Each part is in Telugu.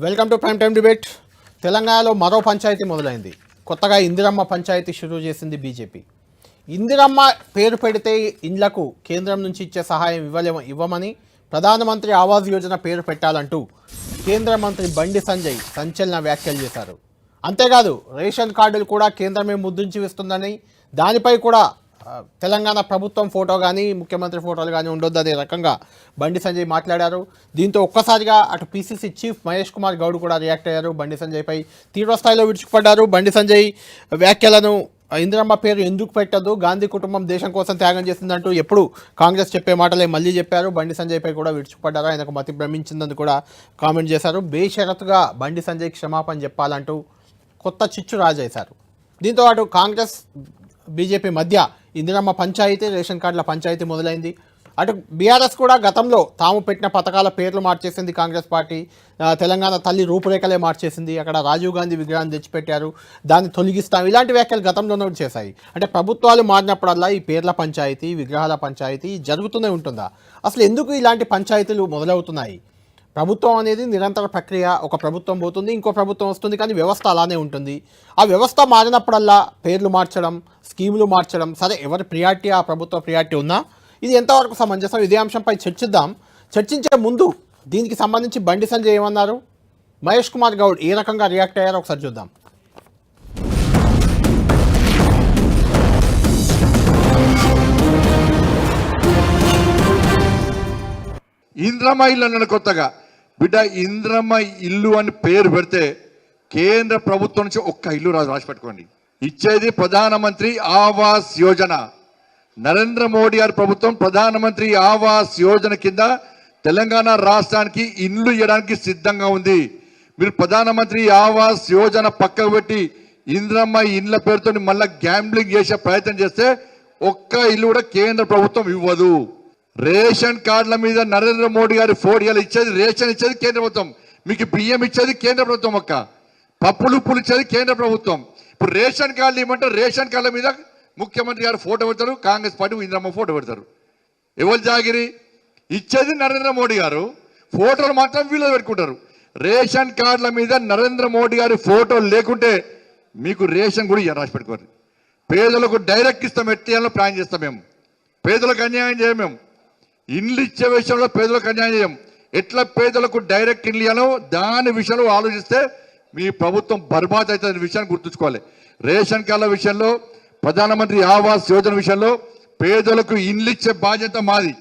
Welcome to prime time debate. తెలంగాణలో మరో పంచాయతీ మొదలైంది. కొత్తగా ఇందిరమ్మ పంచాయతీ షురూ చేసింది బీజేపీ. ఇందిరమ్మ పేరు పెడితే ఇండ్లకు కేంద్రం నుంచి ఇచ్చే సహాయం ఇవ్వమని, ప్రధానమంత్రి ఆవాస్ యోజన పేరు పెట్టాలంటూ కేంద్ర మంత్రి బండి సంజయ్ సంచలన వ్యాఖ్యలు చేశారు. అంతేకాదు రేషన్ కార్డులు కూడా కేంద్రమే ముద్రించి ఇస్తుందని, దానిపై కూడా తెలంగాణ ప్రభుత్వం ఫోటో కానీ ముఖ్యమంత్రి ఫోటోలు కానీ ఉండొద్దనే రకంగా బండి సంజయ్ మాట్లాడారు. దీంతో ఒక్కసారిగా అటు పీసీసీ చీఫ్ మహేష్ కుమార్ గౌడ్ కూడా రియాక్ట్ అయ్యారు. బండి సంజయ్పై తీవ్రస్థాయిలో విరుచుకుపడ్డారు. బండి సంజయ్ వ్యాఖ్యలను ఇందిరమ్మ పేరు ఎందుకు పెట్టద్దు, గాంధీ కుటుంబం దేశం కోసం త్యాగం చేసిందంటూ ఎప్పుడు కాంగ్రెస్ చెప్పే మాటలే మళ్ళీ చెప్పారు. బండి సంజయ్పై కూడా విరుచుకుపడ్డారు. ఆయనకు మతి భ్రమించిందని కూడా కామెంట్ చేశారు. బేషరతుగా బండి సంజయ్ క్షమాపణ చెప్పాలంటూ కొత్త చిచ్చు రాజేశారు. దీంతో అటు కాంగ్రెస్ బీజేపీ మధ్య ఇందిరమ్మ పంచాయతీ, రేషన్ కార్డుల పంచాయతీ మొదలైంది. అటు బీఆర్ఎస్ కూడా గతంలో తాము పెట్టిన పథకాల పేర్లు మార్చేసింది కాంగ్రెస్ పార్టీ. తెలంగాణ తల్లి రూపురేఖలే మార్చేసింది. అక్కడ రాజీవ్ గాంధీ విగ్రహాన్ని తెచ్చిపెట్టారు, దాన్ని తొలగిస్తాం, ఇలాంటి వ్యాఖ్యలు గతంలోనే చేశాయి. అంటే ప్రభుత్వాలు మారినప్పుడల్లా ఈ పేర్ల పంచాయతీ, విగ్రహాల పంచాయతీ జరుగుతూనే ఉంటుందా? అసలు ఎందుకు ఇలాంటి పంచాయతీలు మొదలవుతున్నాయి? ప్రభుత్వం అనేది నిరంతర ప్రక్రియ. ఒక ప్రభుత్వం పోతుంది, ఇంకో ప్రభుత్వం వస్తుంది, కానీ వ్యవస్థ అలానే ఉంటుంది. ఆ వ్యవస్థ మారినప్పుడల్లా పేర్లు మార్చడం, స్కీములు మార్చడం, సరే ఎవరి ప్రియారిటీ ఆ ప్రభుత్వ ప్రియారిటీ ఉన్నా ఇది ఎంతవరకు సమంజసం? ఇదే అంశంపై చర్చిద్దాం. చర్చించే ముందు దీనికి సంబంధించి బండి సంజయ్ ఏమన్నారు, మహేష్ కుమార్ గౌడ్ ఏ రకంగా రియాక్ట్ అయ్యారో ఒకసారి చూద్దాం. ఇంద్రమ్మ ఇల్లు అన్నాడు కొత్తగా. బిడ్డ ఇంద్రమ్మ ఇల్లు అని పేరు పెడితే కేంద్ర ప్రభుత్వం నుంచి ఒక్క ఇల్లు రాసి పెట్టుకోండి. ఇచ్చేది ప్రధానమంత్రి ఆవాస్ యోజన. నరేంద్ర మోడీ గారి ప్రభుత్వం ప్రధానమంత్రి ఆవాస్ యోజన కింద తెలంగాణ రాష్ట్రానికి ఇల్లు ఇవ్వడానికి సిద్ధంగా ఉంది. మీరు ప్రధానమంత్రి ఆవాస్ యోజన పక్కకు పెట్టి ఇంద్రమ్మ ఇళ్ళ పేరుతో మళ్ళీ గ్యాంబ్లింగ్ చేసే ప్రయత్నం చేస్తే ఒక్క ఇల్లు కూడా కేంద్ర ప్రభుత్వం ఇవ్వదు. రేషన్ కార్డుల మీద నరేంద్ర మోడీ గారి ఫోటోలు ఇచ్చేది, రేషన్ ఇచ్చేది కేంద్ర ప్రభుత్వం. మీకు బియ్యం ఇచ్చేది కేంద్ర ప్రభుత్వం. ఒక్క పప్పులు ఉప్పులు ఇచ్చేది కేంద్ర ప్రభుత్వం. ఇప్పుడు రేషన్ కార్డులు ఇవ్వమంటే రేషన్ కార్డుల మీద ముఖ్యమంత్రి గారు ఫోటో పెడతారు, కాంగ్రెస్ పార్టీ ఇంద్రమ్మ ఫోటో పెడతారు. ఎవరు జాగిరి? ఇచ్చేది నరేంద్ర మోడీ గారు, ఫోటోలు మాత్రం వీళ్ళు పెట్టుకుంటారు. రేషన్ కార్డుల మీద నరేంద్ర మోడీ గారి ఫోటో లేకుంటే మీకు రేషన్ కూడా రాసి పెట్టుకోరు. పేదలకు డైరెక్ట్ ఇస్తాం, ఎట్టియాలో ప్లాన్ చేస్తాం. మేము పేదలకు అన్యాయం చేయం. మేము ఇండ్లు ఇచ్చే విషయంలో పేదలకు అన్యాయం చేయం. ఎట్లా పేదలకు డైరెక్ట్ ఇండ్లు ఇవ్వాలో దాని విషయంలో ఆలోచిస్తే మీ ప్రభుత్వం బర్బాద్ అవుతుంది విషయాన్ని గుర్తుంచుకోవాలి. రేషన్ కార్డుల విషయంలో, ప్రధానమంత్రి ఆవాస్ యోజన విషయంలో పేదలకు ఇండ్లు ఇచ్చే బాధ్యత మాది,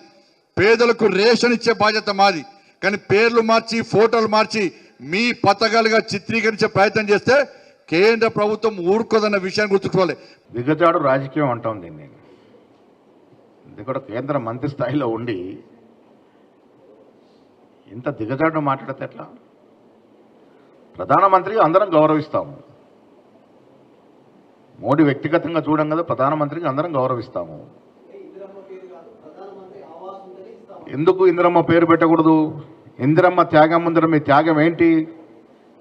పేదలకు రేషన్ ఇచ్చే బాధ్యత మాది. కానీ పేర్లు మార్చి ఫోటోలు మార్చి మీ పథకాలుగా చిత్రీకరించే ప్రయత్నం చేస్తే కేంద్ర ప్రభుత్వం ఊరుకోదన్న విషయాన్ని గుర్తుంచుకోవాలి. దిగజాడు రాజకీయం అంటాం దీన్ని. ఇది కూడా కేంద్ర మంత్రి స్థాయిలో ఉండి ఇంత దిగజాడు మాట్లాడితే ఎట్లా? ప్రధానమంత్రి అందరం గౌరవిస్తాము. మోడీ వ్యక్తిగతంగా చూడం కదా, ప్రధానమంత్రికి అందరం గౌరవిస్తాము. ఎందుకు ఇందిరమ్మ పేరు పెట్టకూడదు? ఇందిరమ్మ త్యాగం ముందర మీ త్యాగం ఏంటి?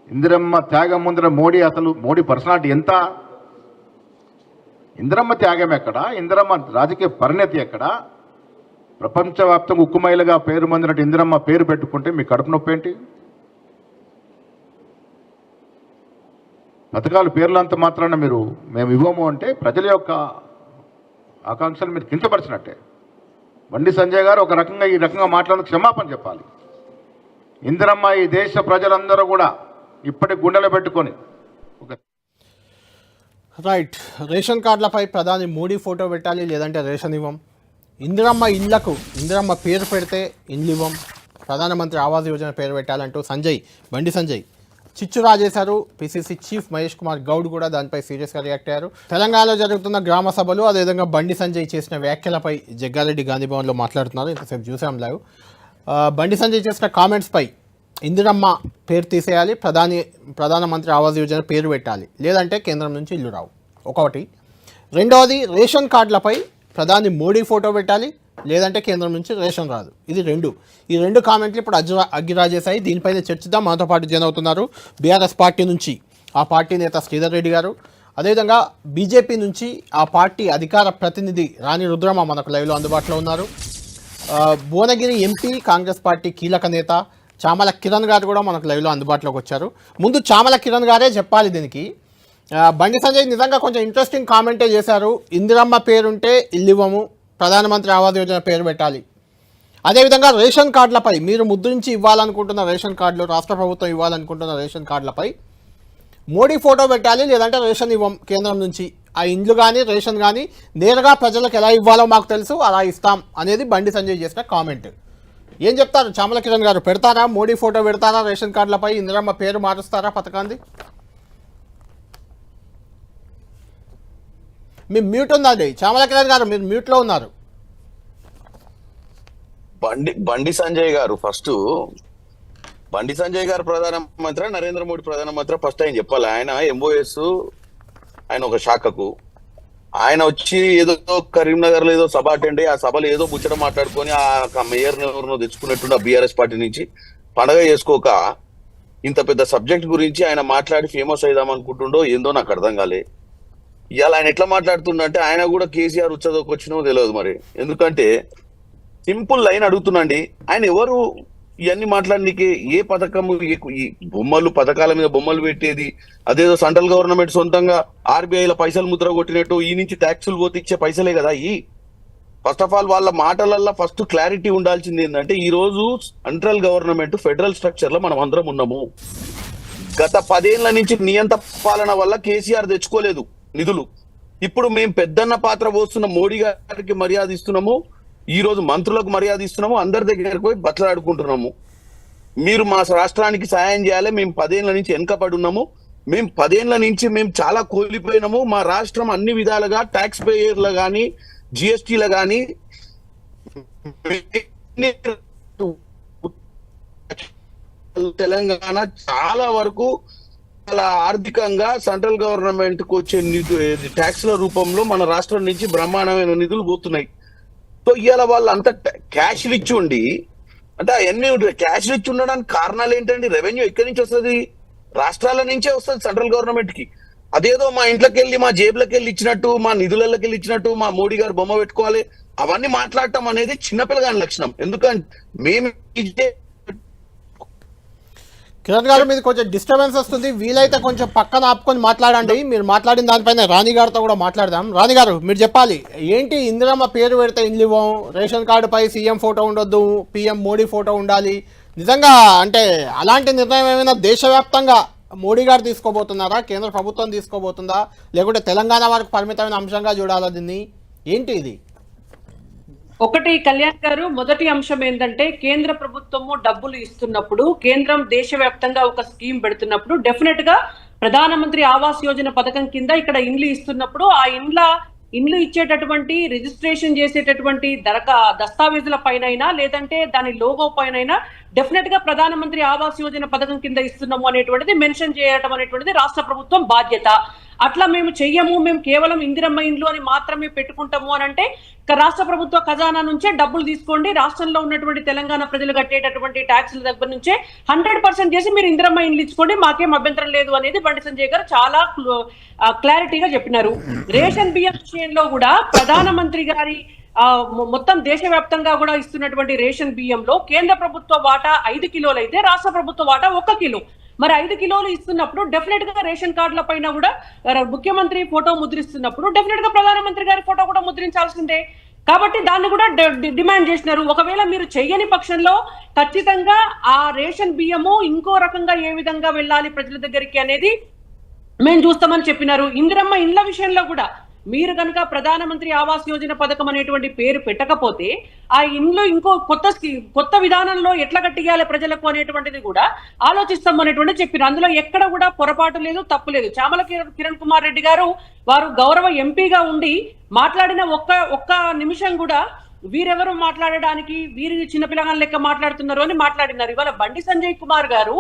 ఇందిరమ్మ త్యాగం ముందర మోడీ పర్సనాలిటీ ఎంత? ఇందిరమ్మ త్యాగం ఎక్కడ? ఇందిరమ్మ రాజకీయ పరిణతి ఎక్కడ? ప్రపంచవ్యాప్తంగా ఉక్కుమైలుగా పేరు పొందినట్టు ఇందిరమ్మ పేరు పెట్టుకుంటే మీ కడుపు నొప్పి ఏంటి? పథకాలు పేర్లంత మాత్రాన మేము ఇవ్వము అంటే ప్రజల యొక్క ఆకాంక్షలు మీరు కించపరిచినట్టే. బండి సంజయ్ గారు ఒక రకంగా ఈ రకంగా మాట్లాడిన క్షమాపణ చెప్పాలి. ఇందిరమ్మ ఈ దేశ ప్రజలందరూ కూడా ఇప్పటి గుండెలో పెట్టుకొని రైట్. రేషన్ కార్డులపై ప్రధాని మోడీ ఫోటో పెట్టాలి, లేదంటే రేషన్ ఇవ్వం. ఇందిరమ్మ ఇళ్లకు ఇందిరమ్మ పేరు పెడితే ఇండ్లు ఇవ్వం. ప్రధానమంత్రి ఆవాస్ యోజన పేరు పెట్టాలంటూ బండి సంజయ్ చిచ్చు రాజేశారు. పీసీసీ చీఫ్ మహేష్ కుమార్ గౌడ్ కూడా దానిపై సీరియస్గా రియాక్ట్ అయ్యారు. తెలంగాణలో జరుగుతున్న గ్రామ సభలు, అదేవిధంగా బండి సంజయ్ చేసిన వ్యాఖ్యలపై జగ్గారెడ్డి గాంధీ భవన్లో మాట్లాడుతున్నారు. ఇంతసేపు చూసాం లైవ్. బండి సంజయ్ చేసిన కామెంట్స్పై ఇందిరమ్మ పేరు తీసేయాలి, ప్రధానమంత్రి ఆవాస్ యోజన పేరు పెట్టాలి, లేదంటే కేంద్రం నుంచి ఇల్లు రావు ఒకటి. రెండవది రేషన్ కార్డులపై ప్రధాని మోడీ ఫోటో పెట్టాలి, లేదంటే కేంద్రం నుంచి రేషన్ రాదు. ఈ రెండు కామెంట్లు ఇప్పుడు అగ్గిరాజేశాయి. దీనిపైన చర్చిద్దాం. మనతో పాటు జాయిన్ అవుతున్నారు బీఆర్ఎస్ పార్టీ నుంచి ఆ పార్టీ నేత శ్రీధర్ రెడ్డి గారు, అదేవిధంగా బీజేపీ నుంచి ఆ పార్టీ అధికార ప్రతినిధి రాణి రుద్రమ మనకు లైవ్లో అందుబాటులో ఉన్నారు. భువనగిరి ఎంపీ, కాంగ్రెస్ పార్టీ కీలక నేత చామల కిరణ్ గారు కూడా మనకు లైవ్లో అందుబాటులోకి వచ్చారు. ముందు చామల కిరణ్ గారే చెప్పాలి దీనికి. బండి సంజయ్ నిజంగా కొంచెం ఇంట్రెస్టింగ్ కామెంటే చేశారు. ఇందిరమ్మ పేరుంటే ఇల్లు ఇవ్వము, ప్రధానమంత్రి ఆవాస్ యోజన పేరు పెట్టాలి. అదేవిధంగా రేషన్ కార్డులపై మీరు ముద్రించి ఇవ్వాలనుకుంటున్న రేషన్ కార్డులు, రాష్ట్ర ప్రభుత్వం ఇవ్వాలనుకుంటున్న రేషన్ కార్డులపై మోడీ ఫోటో పెట్టాలి, లేదంటే రేషన్ ఇవ్వం కేంద్రం నుంచి. ఆ ఇండ్లు కానీ రేషన్ కానీ నేరుగా ప్రజలకు ఎలా ఇవ్వాలో మాకు తెలుసు, అలా ఇస్తాం అనేది బండి సంజయ్ చేసిన కామెంట్. ఏం చెప్తారు చామల కిరణ్ గారు? పెడతారా మోడీ ఫోటో పెడతారా రేషన్ కార్డులపై? ఇందిరమ్మ పేరు మారుస్తారా పథకాన్ని? మీ మ్యూట్ ఉందండి చామల కిరణ్ గారు, మీరు మ్యూట్లో ఉన్నారు. బండి సంజయ్ గారు బండి సంజయ్ గారు ప్రధానమంత్రి, నరేంద్ర మోడీ ప్రధానమంత్రి ఫస్ట్ ఆయన చెప్పాలి. ఆయన ఎంఓఎస్ ఆయన ఒక శాఖకు ఆయన వచ్చి ఏదో కరీంనగర్ లో ఏదో సభ అటెండ్ అయ్యి ఆ సభలో ఏదో ముచ్చట మాట్లాడుకొని ఆ మేయర్ ఎవరినో తెచ్చుకున్నట్టు బీఆర్ఎస్ పార్టీ నుంచి పండగ చేసుకోక ఇంత పెద్ద సబ్జెక్ట్ గురించి ఆయన మాట్లాడి ఫేమస్ అయిదాం అనుకుంటుండో ఏందో నాకు అర్థం కాలే. ఇవాళ ఆయన ఎట్లా మాట్లాడుతుండంటే ఆయన కూడా కేసీఆర్ ఉచ్చదొకొచ్చినో తెలియదు మరి. ఎందుకంటే సింపుల్ లైన్ అడుగుతున్నాండి, ఆయన ఎవరు ఇవన్నీ మాట్లాడనీకి? ఏ పథకము, ఈ బొమ్మలు పథకాల మీద బొమ్మలు పెట్టేది అదేదో సెంట్రల్ గవర్నమెంట్ సొంతంగా ఆర్బీఐలో పైసలు ముద్ర కొట్టినట్టు ఈ నుంచి ట్యాక్సులు పోతే ఇచ్చే పైసలే కదా ఈ. ఫస్ట్ ఆఫ్ ఆల్ వాళ్ళ మాటలల్లో ఫస్ట్ క్లారిటీ ఉండాల్సింది ఏంటంటే ఈ రోజు సెంట్రల్ గవర్నమెంట్ ఫెడరల్ స్ట్రక్చర్ లో మనం అందరం ఉన్నాము. గత 10 ఏళ్ల నుంచి నియంత పాలన వల్ల కేసీఆర్ తెచ్చుకోలేదు నిధులు. ఇప్పుడు మేము పెద్దన్న పాత్ర పోస్తున్న మోడీ గారికి మర్యాద ఇస్తున్నాము, ఈ రోజు మంత్రులకు మర్యాద ఇస్తున్నాము, అందరి దగ్గరికి పోయి బతలాడుకుంటున్నాము. మీరు మా రాష్ట్రానికి సాయం చేయాలి, మేము 10 ఏళ్ల నుంచి వెనకబడి ఉన్నాము, మేము 10 ఏళ్ల నుంచి మేము చాలా కోల్పోయినాము, మా రాష్ట్రం అన్ని విధాలుగా ట్యాక్స్ పేయర్లు కానీ జిఎస్టీలు కానీ తెలంగాణ చాలా వరకు చాలా ఆర్థికంగా సెంట్రల్ గవర్నమెంట్ కు వచ్చే ట్యాక్స్ల రూపంలో మన రాష్ట్రం నుంచి బ్రహ్మాండమైన నిధులు పోతున్నాయి. సో ఇవాళ వాళ్ళు అంత క్యాష్లు ఇచ్చి ఉండి అంటే అవన్నీ క్యాష్లు ఇచ్చి ఉండడానికి కారణాలు ఏంటండి? రెవెన్యూ ఎక్కడి నుంచి వస్తుంది? రాష్ట్రాల నుంచే వస్తుంది సెంట్రల్ గవర్నమెంట్ కి. అదేదో మా ఇంట్లోకి వెళ్ళి మా జేబులకి వెళ్ళి ఇచ్చినట్టు, మా నిధులకి వెళ్ళి ఇచ్చినట్టు మా మోడీ గారు బొమ్మ పెట్టుకోవాలి అవన్నీ మాట్లాడటం అనేది చిన్నపిల్లగాని లక్షణం. ఎందుకంటే మేము కిరణ్ గారు మీది కొంచెం డిస్టర్బెన్స్ వస్తుంది, వీలైతే కొంచెం పక్కన ఆపుకొని మాట్లాడండి. మీరు మాట్లాడిన దానిపైన రాణి గారితో కూడా మాట్లాడదాం. రాణి గారు మీరు చెప్పాలి, ఏంటి ఇందిరమ్మ పేరు పెడితే ఇల్లు ఇవ్వం, రేషన్ కార్డుపై సీఎం ఫోటో ఉండొద్దు, పీఎం మోడీ ఫోటో ఉండాలి. నిజంగా అంటే అలాంటి నిర్ణయం ఏమైనా దేశవ్యాప్తంగా మోడీ గారు తీసుకోబోతున్నారా, కేంద్ర ప్రభుత్వం తీసుకోబోతుందా, లేకుంటే తెలంగాణ వరకు పరిమితమైన అంశంగా చూడాలా దీన్ని? ఏంటి ఇది? ఒకటి కళ్యాణ్ గారు, మొదటి అంశం ఏంటంటే కేంద్ర ప్రభుత్వము డబ్బులు ఇస్తున్నప్పుడు, కేంద్రం దేశవ్యాప్తంగా ఒక స్కీమ్ పెడుతున్నప్పుడు డెఫినెట్ గా ప్రధానమంత్రి ఆవాస్ యోజన పథకం కింద ఇక్కడ ఇండ్లు ఇస్తున్నప్పుడు ఆ ఇండ్లు ఇచ్చేటటువంటి రిజిస్ట్రేషన్ చేసేటటువంటి దస్తావేజుల పైన లేదంటే దాని లోగో పైన డెఫినెట్ గా ప్రధానమంత్రి ఆవాస్ యోజన పథకం కింద ఇస్తున్నాము అనేటువంటిది మెన్షన్ చేయడం అనేటువంటిది రాష్ట్ర ప్రభుత్వం బాధ్యత. అట్లా మేము చెయ్యము, మేము కేవలం ఇందిరమ్మ ఇండ్లు అని మాత్రమే పెట్టుకుంటాము అని అంటే రాష్ట్ర ప్రభుత్వ ఖజానా నుంచే డబ్బులు తీసుకోండి, రాష్ట్రంలో ఉన్నటువంటి తెలంగాణ ప్రజలు కట్టేటటువంటి ట్యాక్సుల దగ్గర నుంచే 100% చేసి మీరు ఇందిరమ్మ ఇండ్లు ఇచ్చుకోండి, మాకేం అభ్యంతరం లేదు అనేది బండి సంజయ్ గారు చాలా క్లారిటీగా చెప్పినారు. రేషన్ బియ్యం విషయంలో కూడా ప్రధానమంత్రి గారి మొత్తం దేశవ్యాప్తంగా కూడా ఇస్తున్నటువంటి రేషన్ బియ్యంలో కేంద్ర ప్రభుత్వ వాటా 5 కిలోలు అయితే రాష్ట్ర ప్రభుత్వ వాటా 1 కిలో. మరి 5 కిలోలు ఇస్తున్నప్పుడు డెఫినెట్ గా రేషన్ కార్డుల పైన కూడా ముఖ్యమంత్రి ఫోటో ముద్రిస్తున్నప్పుడు డెఫినెట్ గా ప్రధానమంత్రి గారి ఫోటో కూడా ముద్రించాల్సిందే. కాబట్టి దాన్ని కూడా డిమాండ్ చేసినారు. ఒకవేళ మీరు చెయ్యని పక్షంలో ఖచ్చితంగా ఆ రేషన్ బియ్యము ఇంకో రకంగా ఏ విధంగా వెళ్ళాలి ప్రజల దగ్గరికి అనేది మేము చూస్తామని చెప్పినారు. ఇందిరమ్మ ఇండ్ల విషయంలో కూడా మీరు కనుక ప్రధానమంత్రి ఆవాస్ యోజన పథకం అనేటువంటి పేరు పెట్టకపోతే ఆ ఇండ్లు ఇంకో కొత్త విధానంలో ఎట్లా కట్టియాలి ప్రజలకు అనేటువంటిది కూడా ఆలోచిస్తాం అనేటువంటి చెప్పారు. అందులో ఎక్కడ కూడా పొరపాటు లేదు, తప్పు లేదు. చామల కిరణ్ కుమార్ రెడ్డి గారు వారు గౌరవ ఎంపీగా ఉండి మాట్లాడిన ఒక్క నిమిషం కూడా వీరెవరు మాట్లాడడానికి, వీరి చిన్నపిల్లగాళ్ళ లెక్క మాట్లాడుతున్నారు అని మాట్లాడినారు. ఇవాళ బండి సంజయ్ కుమార్ గారు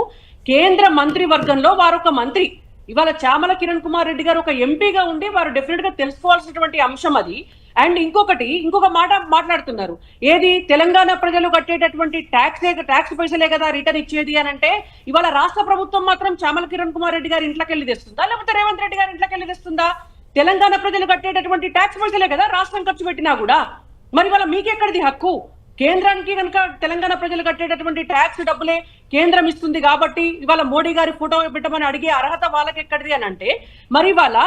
కేంద్ర మంత్రివర్గంలో వారు ఒక మంత్రి. ఇవాళ చామల కిరణ్ కుమార్ రెడ్డి గారు ఒక ఎంపీగా ఉండి వారు డెఫినెట్ గా తెలుసుకోవాల్సినటువంటి అంశం అది. అండ్ ఇంకొక మాట మాట్లాడుతున్నారు, ఏది తెలంగాణ ప్రజలు కట్టేటటువంటి ట్యాక్స్ పైసలే కదా రిటర్న్ ఇచ్చేది అని అంటే ఇవాళ రాష్ట్ర ప్రభుత్వం మాత్రం చామల కిరణ్ కుమార్ రెడ్డి గారి ఇంట్లోకి వెళ్ళి తెస్తుందా, లేకపోతే రేవంత్ రెడ్డి గారి ఇంట్లోకి వెళ్ళి తెస్తుందా? తెలంగాణ ప్రజలు కట్టేటటువంటి ట్యాక్స్ పైసలే కదా రాష్ట్రం ఖర్చు పెట్టినా కూడా. మరి ఇవాళ మీకెక్కడిది హక్కు? కేంద్రానికి కనుక తెలంగాణ ప్రజలు కట్టేటటువంటి ట్యాక్స్ డబ్బులే కేంద్రం ఇస్తుంది కాబట్టి ఇవాళ మోడీ గారి ఫోటో పెట్టమని అడిగే అర్హత వాళ్ళకి ఎక్కడిది అని అంటే, మరి ఇవాళ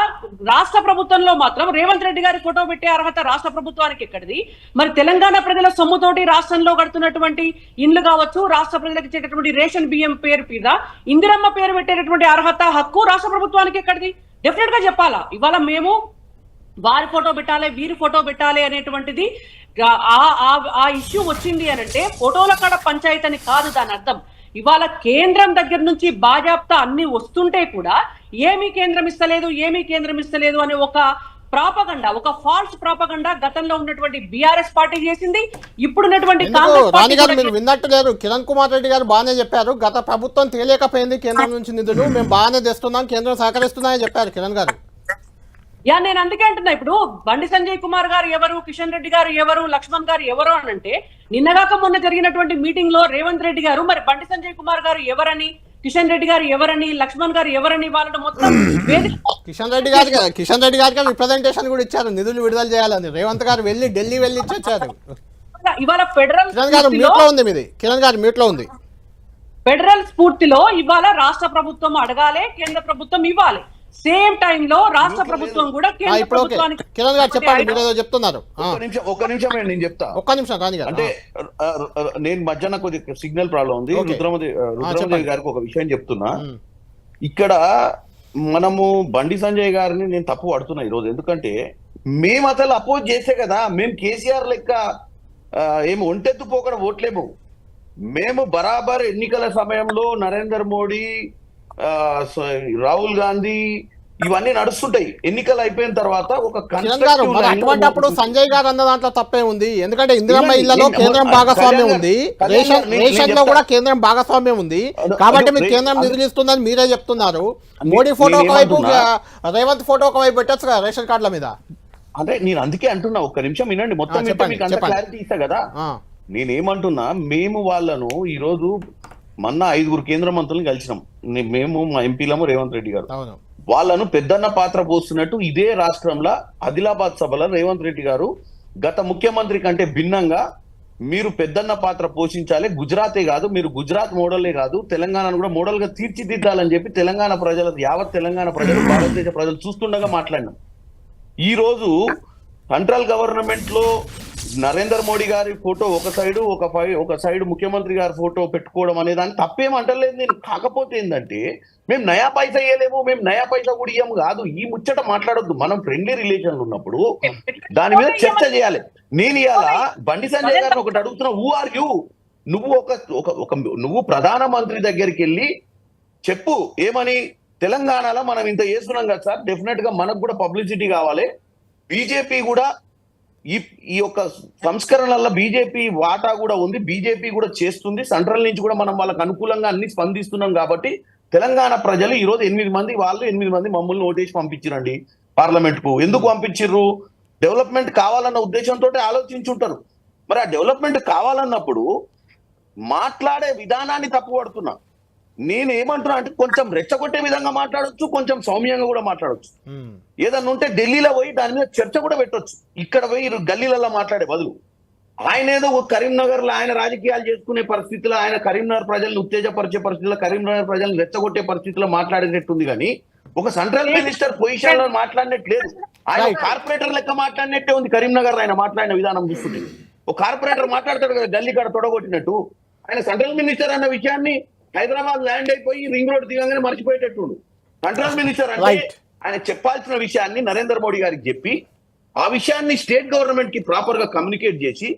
రాష్ట్ర ప్రభుత్వంలో మాత్రం రేవంత్ రెడ్డి గారి ఫోటో పెట్టే అర్హత రాష్ట్ర ప్రభుత్వానికి ఎక్కడిది? మరి తెలంగాణ ప్రజల సొమ్ముతోటి రాష్ట్రంలో కడుతున్నటువంటి ఇండ్లు కావచ్చు, రాష్ట్ర ప్రజలకు ఇచ్చేటటువంటి రేషన్ బియ్యం పేరు మీద ఇందిరమ్మ పేరు పెట్టేటటువంటి అర్హత, హక్కు రాష్ట్ర ప్రభుత్వానికి ఎక్కడిది? డెఫినెట్ గా చెప్పాలా. ఇవాళ మేము వారి ఫోటో పెట్టాలి, వీరి ఫోటో పెట్టాలి అనేటువంటిది ఆ ఇష్యూ వచ్చింది అని అంటే ఫోటోల కాడ పంచాయతీ అని కాదు దాని అర్థం. ఇవాళ కేంద్రం దగ్గర నుంచి బాజాప్తా అన్ని వస్తుంటే కూడా ఏమీ కేంద్రం ఇస్తలేదు అనే ఒక ప్రాపగండా, ఒక ఫాల్స్ ప్రాపగండా గతంలో ఉన్నటువంటి బీఆర్ఎస్ పార్టీ చేసింది. ఇప్పుడున్నటువంటి కాంగ్రెస్ రాణి గారు మీరు విన్నట్టు లేరు. కిరణ్ కుమార్ రెడ్డి గారు బాగానే చెప్పారు, గత ప్రభుత్వం తేలేకపోయింది కేంద్రం నుంచి నిధులు, మేము బాగానే తెస్తున్నాం, కేంద్రం సహకరిస్తున్నాయని చెప్పారు కిరణ్ గారు. నేను అందుకే అంటున్నా, ఇప్పుడు బండి సంజయ్ కుమార్ గారు ఎవరు, కిషన్ రెడ్డి గారు ఎవరు, లక్ష్మణ్ గారు ఎవరు అని అంటే, నిన్నగాక మొన్న జరిగినటువంటి మీటింగ్ లో రేవంత్ రెడ్డి గారు మరి బండి సంజయ్ కుమార్ గారు ఎవరని, కిషన్ రెడ్డి గారు ఎవరని, లక్ష్మణ్ గారు ఎవరని వాళ్ళని మొత్తం కిషన్ రెడ్డి గారికి రిప్రజెంటేషన్ కూడా ఇచ్చారు నిధులు విడుదల చేయాలని. రేవంత్ గారు ఢిల్లీ వెళ్ళి ఇచ్చారు. ఇవాళ ఫెడరల్ కిరణ్ గారు మ్యూట్ లో ఉంది. ఫెడరల్ స్ఫూర్తిలో ఇవాళ రాష్ట్ర ప్రభుత్వం అడగాలి, కేంద్ర ప్రభుత్వం ఇవ్వాలి. సేమ్ టైం లో రాష్ట్ర ప్రభుత్వం కూడా కేంద్ర ప్రభుత్వానికి. కిరణ్ గారు చెప్పండి, మీరు ఏదో చెప్తున్నారు. ఒక్క నిమిషం నేను చెప్తా. ఒక్క నిమిషం రాణి గారు. అంటే నేను మధ్యాహ్నం కొద్దిగా సిగ్నల్ ప్రాబ్లం ఉంది. రుద్రమదేవి గారికి ఒక విషయం చెప్తున్నా. ఇక్కడ మనము బండి సంజయ్ గారిని నేను తప్పు పడుతున్నా ఈరోజు. ఎందుకంటే మేము అసలు అపోజ్ చేసే కదా, మేము కేసీఆర్ లెక్క ఏమి ఒంటెత్తు పోకడ ఓట్లేము. మేము బరాబర్ ఎన్నికల సమయంలో నరేంద్ర మోడీ, రాహుల్ గాంధీ ఇవన్నీ నడుస్తుంటాయి. ఎన్నికలు అయిపోయిన తర్వాత ఒక అటువంటిప్పుడు సంజయ్ గారు అన్న దాంట్లో తప్పే ఉంది. ఎందుకంటే ఇందిరమ్మ ఇళ్లలో కేంద్రం భాగస్వామ్యం ఉంది, రేషన్ లో కూడా కేంద్రం భాగస్వామ్యం ఉంది. కాబట్టి మీరు కేంద్రం నిధులు ఇస్తుందని మీరే చెప్తున్నారు. మోడీ ఫోటో ఒకవైపు, రేవంత్ ఫోటో ఒకవైపు పెట్టచ్చు కదా రేషన్ కార్డుల మీద. అంటే నేను అందుకే అంటున్నా, ఒక్క నిమిషం వినండి, మొత్తం మీకు అంత క్లారిటీ ఇస్తా కదా. నేనేమంటున్నా, మేము వాళ్ళను ఈరోజు మొన్న 5 కేంద్ర మంత్రులను కలిసినాం. మేము మా ఎంపీలము రేవంత్ రెడ్డి గారు. వాళ్ళను పెద్దన్న పాత్ర పోస్తున్నట్టు ఇదే రాష్ట్రంలో ఆదిలాబాద్ సభలో రేవంత్ రెడ్డి గారు గత ముఖ్యమంత్రి కంటే భిన్నంగా మీరు పెద్దన్న పాత్ర పోషించాలి, గుజరాతే కాదు, మీరు గుజరాత్ మోడలే కాదు, తెలంగాణను కూడా మోడల్ గా తీర్చిదిద్దాలని చెప్పి తెలంగాణ ప్రజలు, యావత్ తెలంగాణ ప్రజలు, భారతదేశ ప్రజలు చూస్తుండగా మాట్లాడినాం. ఈ రోజు సెంట్రల్ గవర్నమెంట్ లో నరేంద్ర మోడీ గారి ఫోటో ఒక సైడ్ ముఖ్యమంత్రి గారి ఫోటో పెట్టుకోవడం అనే దాన్ని తప్పేమంటలేదు నేను. కాకపోతే ఏంటంటే మేము నయా పైసా ఇయ్యలేము, మేము నయా పైసా కూడా ఇయ్యము కాదు, ఈ ముచ్చట మాట్లాడొద్దు. మనం ఫ్రెండ్లీ రిలేషన్లు ఉన్నప్పుడు దాని మీద చర్చ చేయాలి. నేను ఇవాళ బండి సంజయ్ గారిని ఒకటి అడుగుతున్నా, హూ ఆర్ యూ? నువ్వు ప్రధానమంత్రి దగ్గరికి వెళ్ళి చెప్పు ఏమని, తెలంగాణలో మనం ఇంత చేస్తున్నాం కదా సార్, డెఫినెట్ గా మనకు కూడా పబ్లిసిటీ కావాలి, బీజేపీ కూడా ఈ యొక్క సంస్కరణల బీజేపీ వాటా కూడా ఉంది, బీజేపీ కూడా చేస్తుంది, సెంట్రల్ నుంచి కూడా మనం వాళ్ళకి అనుకూలంగా అన్ని స్పందిస్తున్నాం. కాబట్టి తెలంగాణ ప్రజలు ఈ రోజు 8 మంది వాళ్ళు 8 మంది మమ్మల్ని ఓటేసి పంపించిరండి పార్లమెంట్ కు. ఎందుకు పంపించిర్రు? డెవలప్మెంట్ కావాలన్న ఉద్దేశంతో ఆలోచించుంటారు. మరి ఆ డెవలప్మెంట్ కావాలన్నప్పుడు మాట్లాడే విధానాన్ని తప్పుపడుతున్నా. నేను ఏమంటున్నా అంటే కొంచెం రెచ్చగొట్టే విధంగా మాట్లాడొచ్చు, కొంచెం సౌమ్యంగా కూడా మాట్లాడొచ్చు. ఏదన్నా ఉంటే ఢిల్లీలో పోయి దాని మీద చర్చ కూడా పెట్టొచ్చు. ఇక్కడ పోయి గల్లీలలో మాట్లాడే బదులు ఆయన ఏదో కరీంనగర్ లో ఆయన రాజకీయాలు చేసుకునే పరిస్థితిలో, ఆయన కరీంనగర్ ప్రజలను ఉత్తేజపరిచే పరిస్థితిలో, కరీంనగర్ ప్రజలను రెచ్చగొట్టే పరిస్థితిలో మాట్లాడేటట్టుంది. కానీ ఒక సెంట్రల్ మినిస్టర్ పొజిషన్ లో మాట్లాడినట్టు లేదు. ఆయన కార్పొరేటర్ లెక్క మాట్లాడినట్టే ఉంది కరీంనగర్. ఆయన మాట్లాడిన విధానం చూస్తుంటే ఒక కార్పొరేటర్ మాట్లాడతాడు కదా గల్లీ కాడ తొడగొట్టినట్టు. ఆయన సెంట్రల్ మినిస్టర్ అన్న విషయాన్ని హైదరాబాద్ ల్యాండ్ అయిపోయి రింగ్ రోడ్ దిగంగానే మర్చిపోయేటట్టు. సెంట్రల్ మినిస్టర్ అంటే ఆయన చెప్పాల్సిన విషయాన్ని నరేంద్ర మోడీ గారికి చెప్పి, ఆ విషయాన్ని స్టేట్ గవర్నమెంట్ కి ప్రాపర్ గా కమ్యూనికేట్ చేసి,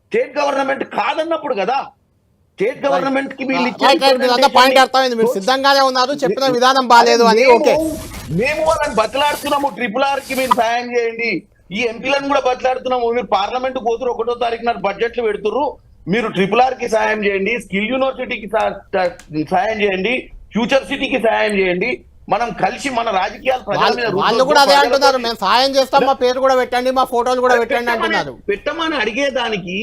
స్టేట్ గవర్నమెంట్ కాదన్నప్పుడు కదా స్టేట్ గవర్నమెంట్ కి సిద్ధంగానే ఉన్నారు, చెప్పిన విధానం బాగాలేదు అని. మేము వాళ్ళని బతలాడుతున్నాము, RRR కి మీరు సాయం చేయండి, ఈ ఎంపీలను కూడా బతలాడుతున్నాము. మీరు పార్లమెంట్ పోతురు 1వ తారీఖు నాడు బడ్జెట్లు పెడుతుర్రు, మీరు RRR కి సాయం చేయండి, స్కిల్ యూనివర్సిటీకి సాయం చేయండి, ఫ్యూచర్ సిటీకి సాయం చేయండి. మనం కలిసి మన రాజకీయాలు వాళ్ళు కూడా అదే అంటున్నారు, మేము సాయం చేస్తాం, మా పేరు కూడా పెట్టండి, మా ఫోటోలు కూడా పెట్టండి అంటున్నారు. పెట్టమని అడిగేదానికి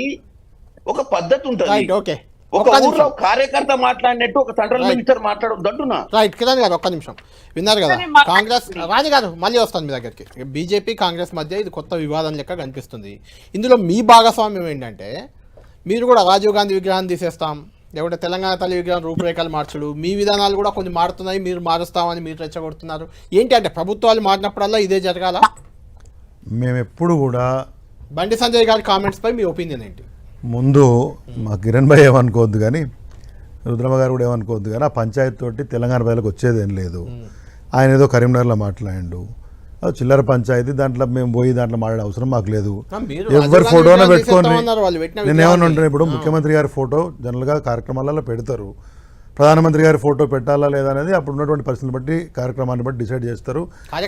ఒక పద్ధతి ఉంటుంది. ఓకే, ఒక ఊర్లో కార్యకర్త మాట్లాడినట్టు ఒక సెంట్రల్ మినిస్టర్ మాట్లాడొద్దు అంటున్నా. రైట్ కిరణ్ గారు ఒక్క నిమిషం విన్నారు కదా. కాంగ్రెస్ రాణి గారు మళ్ళీ వస్తాను మీ దగ్గరికి. బీజేపీ కాంగ్రెస్ మధ్య ఇది కొత్త వివాదం లెక్క కనిపిస్తుంది. ఇందులో మీ భాగస్వామ్యం ఏంటంటే, మీరు కూడా రాజీవ్ గాంధీ విగ్రహాన్ని తీసేస్తాం, లేకుంటే తెలంగాణ తల్లి విగ్రహం రూపురేఖలు మార్చుడు, మీ విధానాలు కూడా కొన్ని మారుతున్నాయి, మీరు మారుస్తామని మీరు రెచ్చగొడుతున్నారు. ఏంటి అంటే ప్రభుత్వాలు మారినప్పుడల్లా ఇదే జరగాల? మేము ఎప్పుడు కూడా బండి సంజయ్ గారి కామెంట్స్ పై మీ ఒపీనియన్ ఏంటి? ముందు మా కిరణ్ భాయ్ ఏమనుకోవద్దు కానీ, రుద్రమ్మ గారు కూడా ఏమనుకోవద్దు కానీ, ఆ పంచాయతీ తోటి తెలంగాణ ప్రజలకు వచ్చేదేం లేదు. ఆయన ఏదో కరీంనగర్లో మాట్లాడిండు, చిల్లర పంచాయతీ, దాంట్లో మేము పోయి దాంట్లో మాట్లాడే అవసరం మాకు లేదు. ఎవరి ఫోటోనే పెట్టుకొని నేను ఏమన్నా ఉంటాను. ఇప్పుడు ముఖ్యమంత్రి గారి ఫోటో జనరల్గా కార్యక్రమాలలో పెడతారు, ప్రధానమంత్రి గారి ఫోటో పెట్టాలా లేదా అనేది అప్పుడు ఉన్నటువంటి పరిస్థితులను బట్టి కార్యక్రమాన్ని బట్టి డిసైడ్ చేస్తారు. అది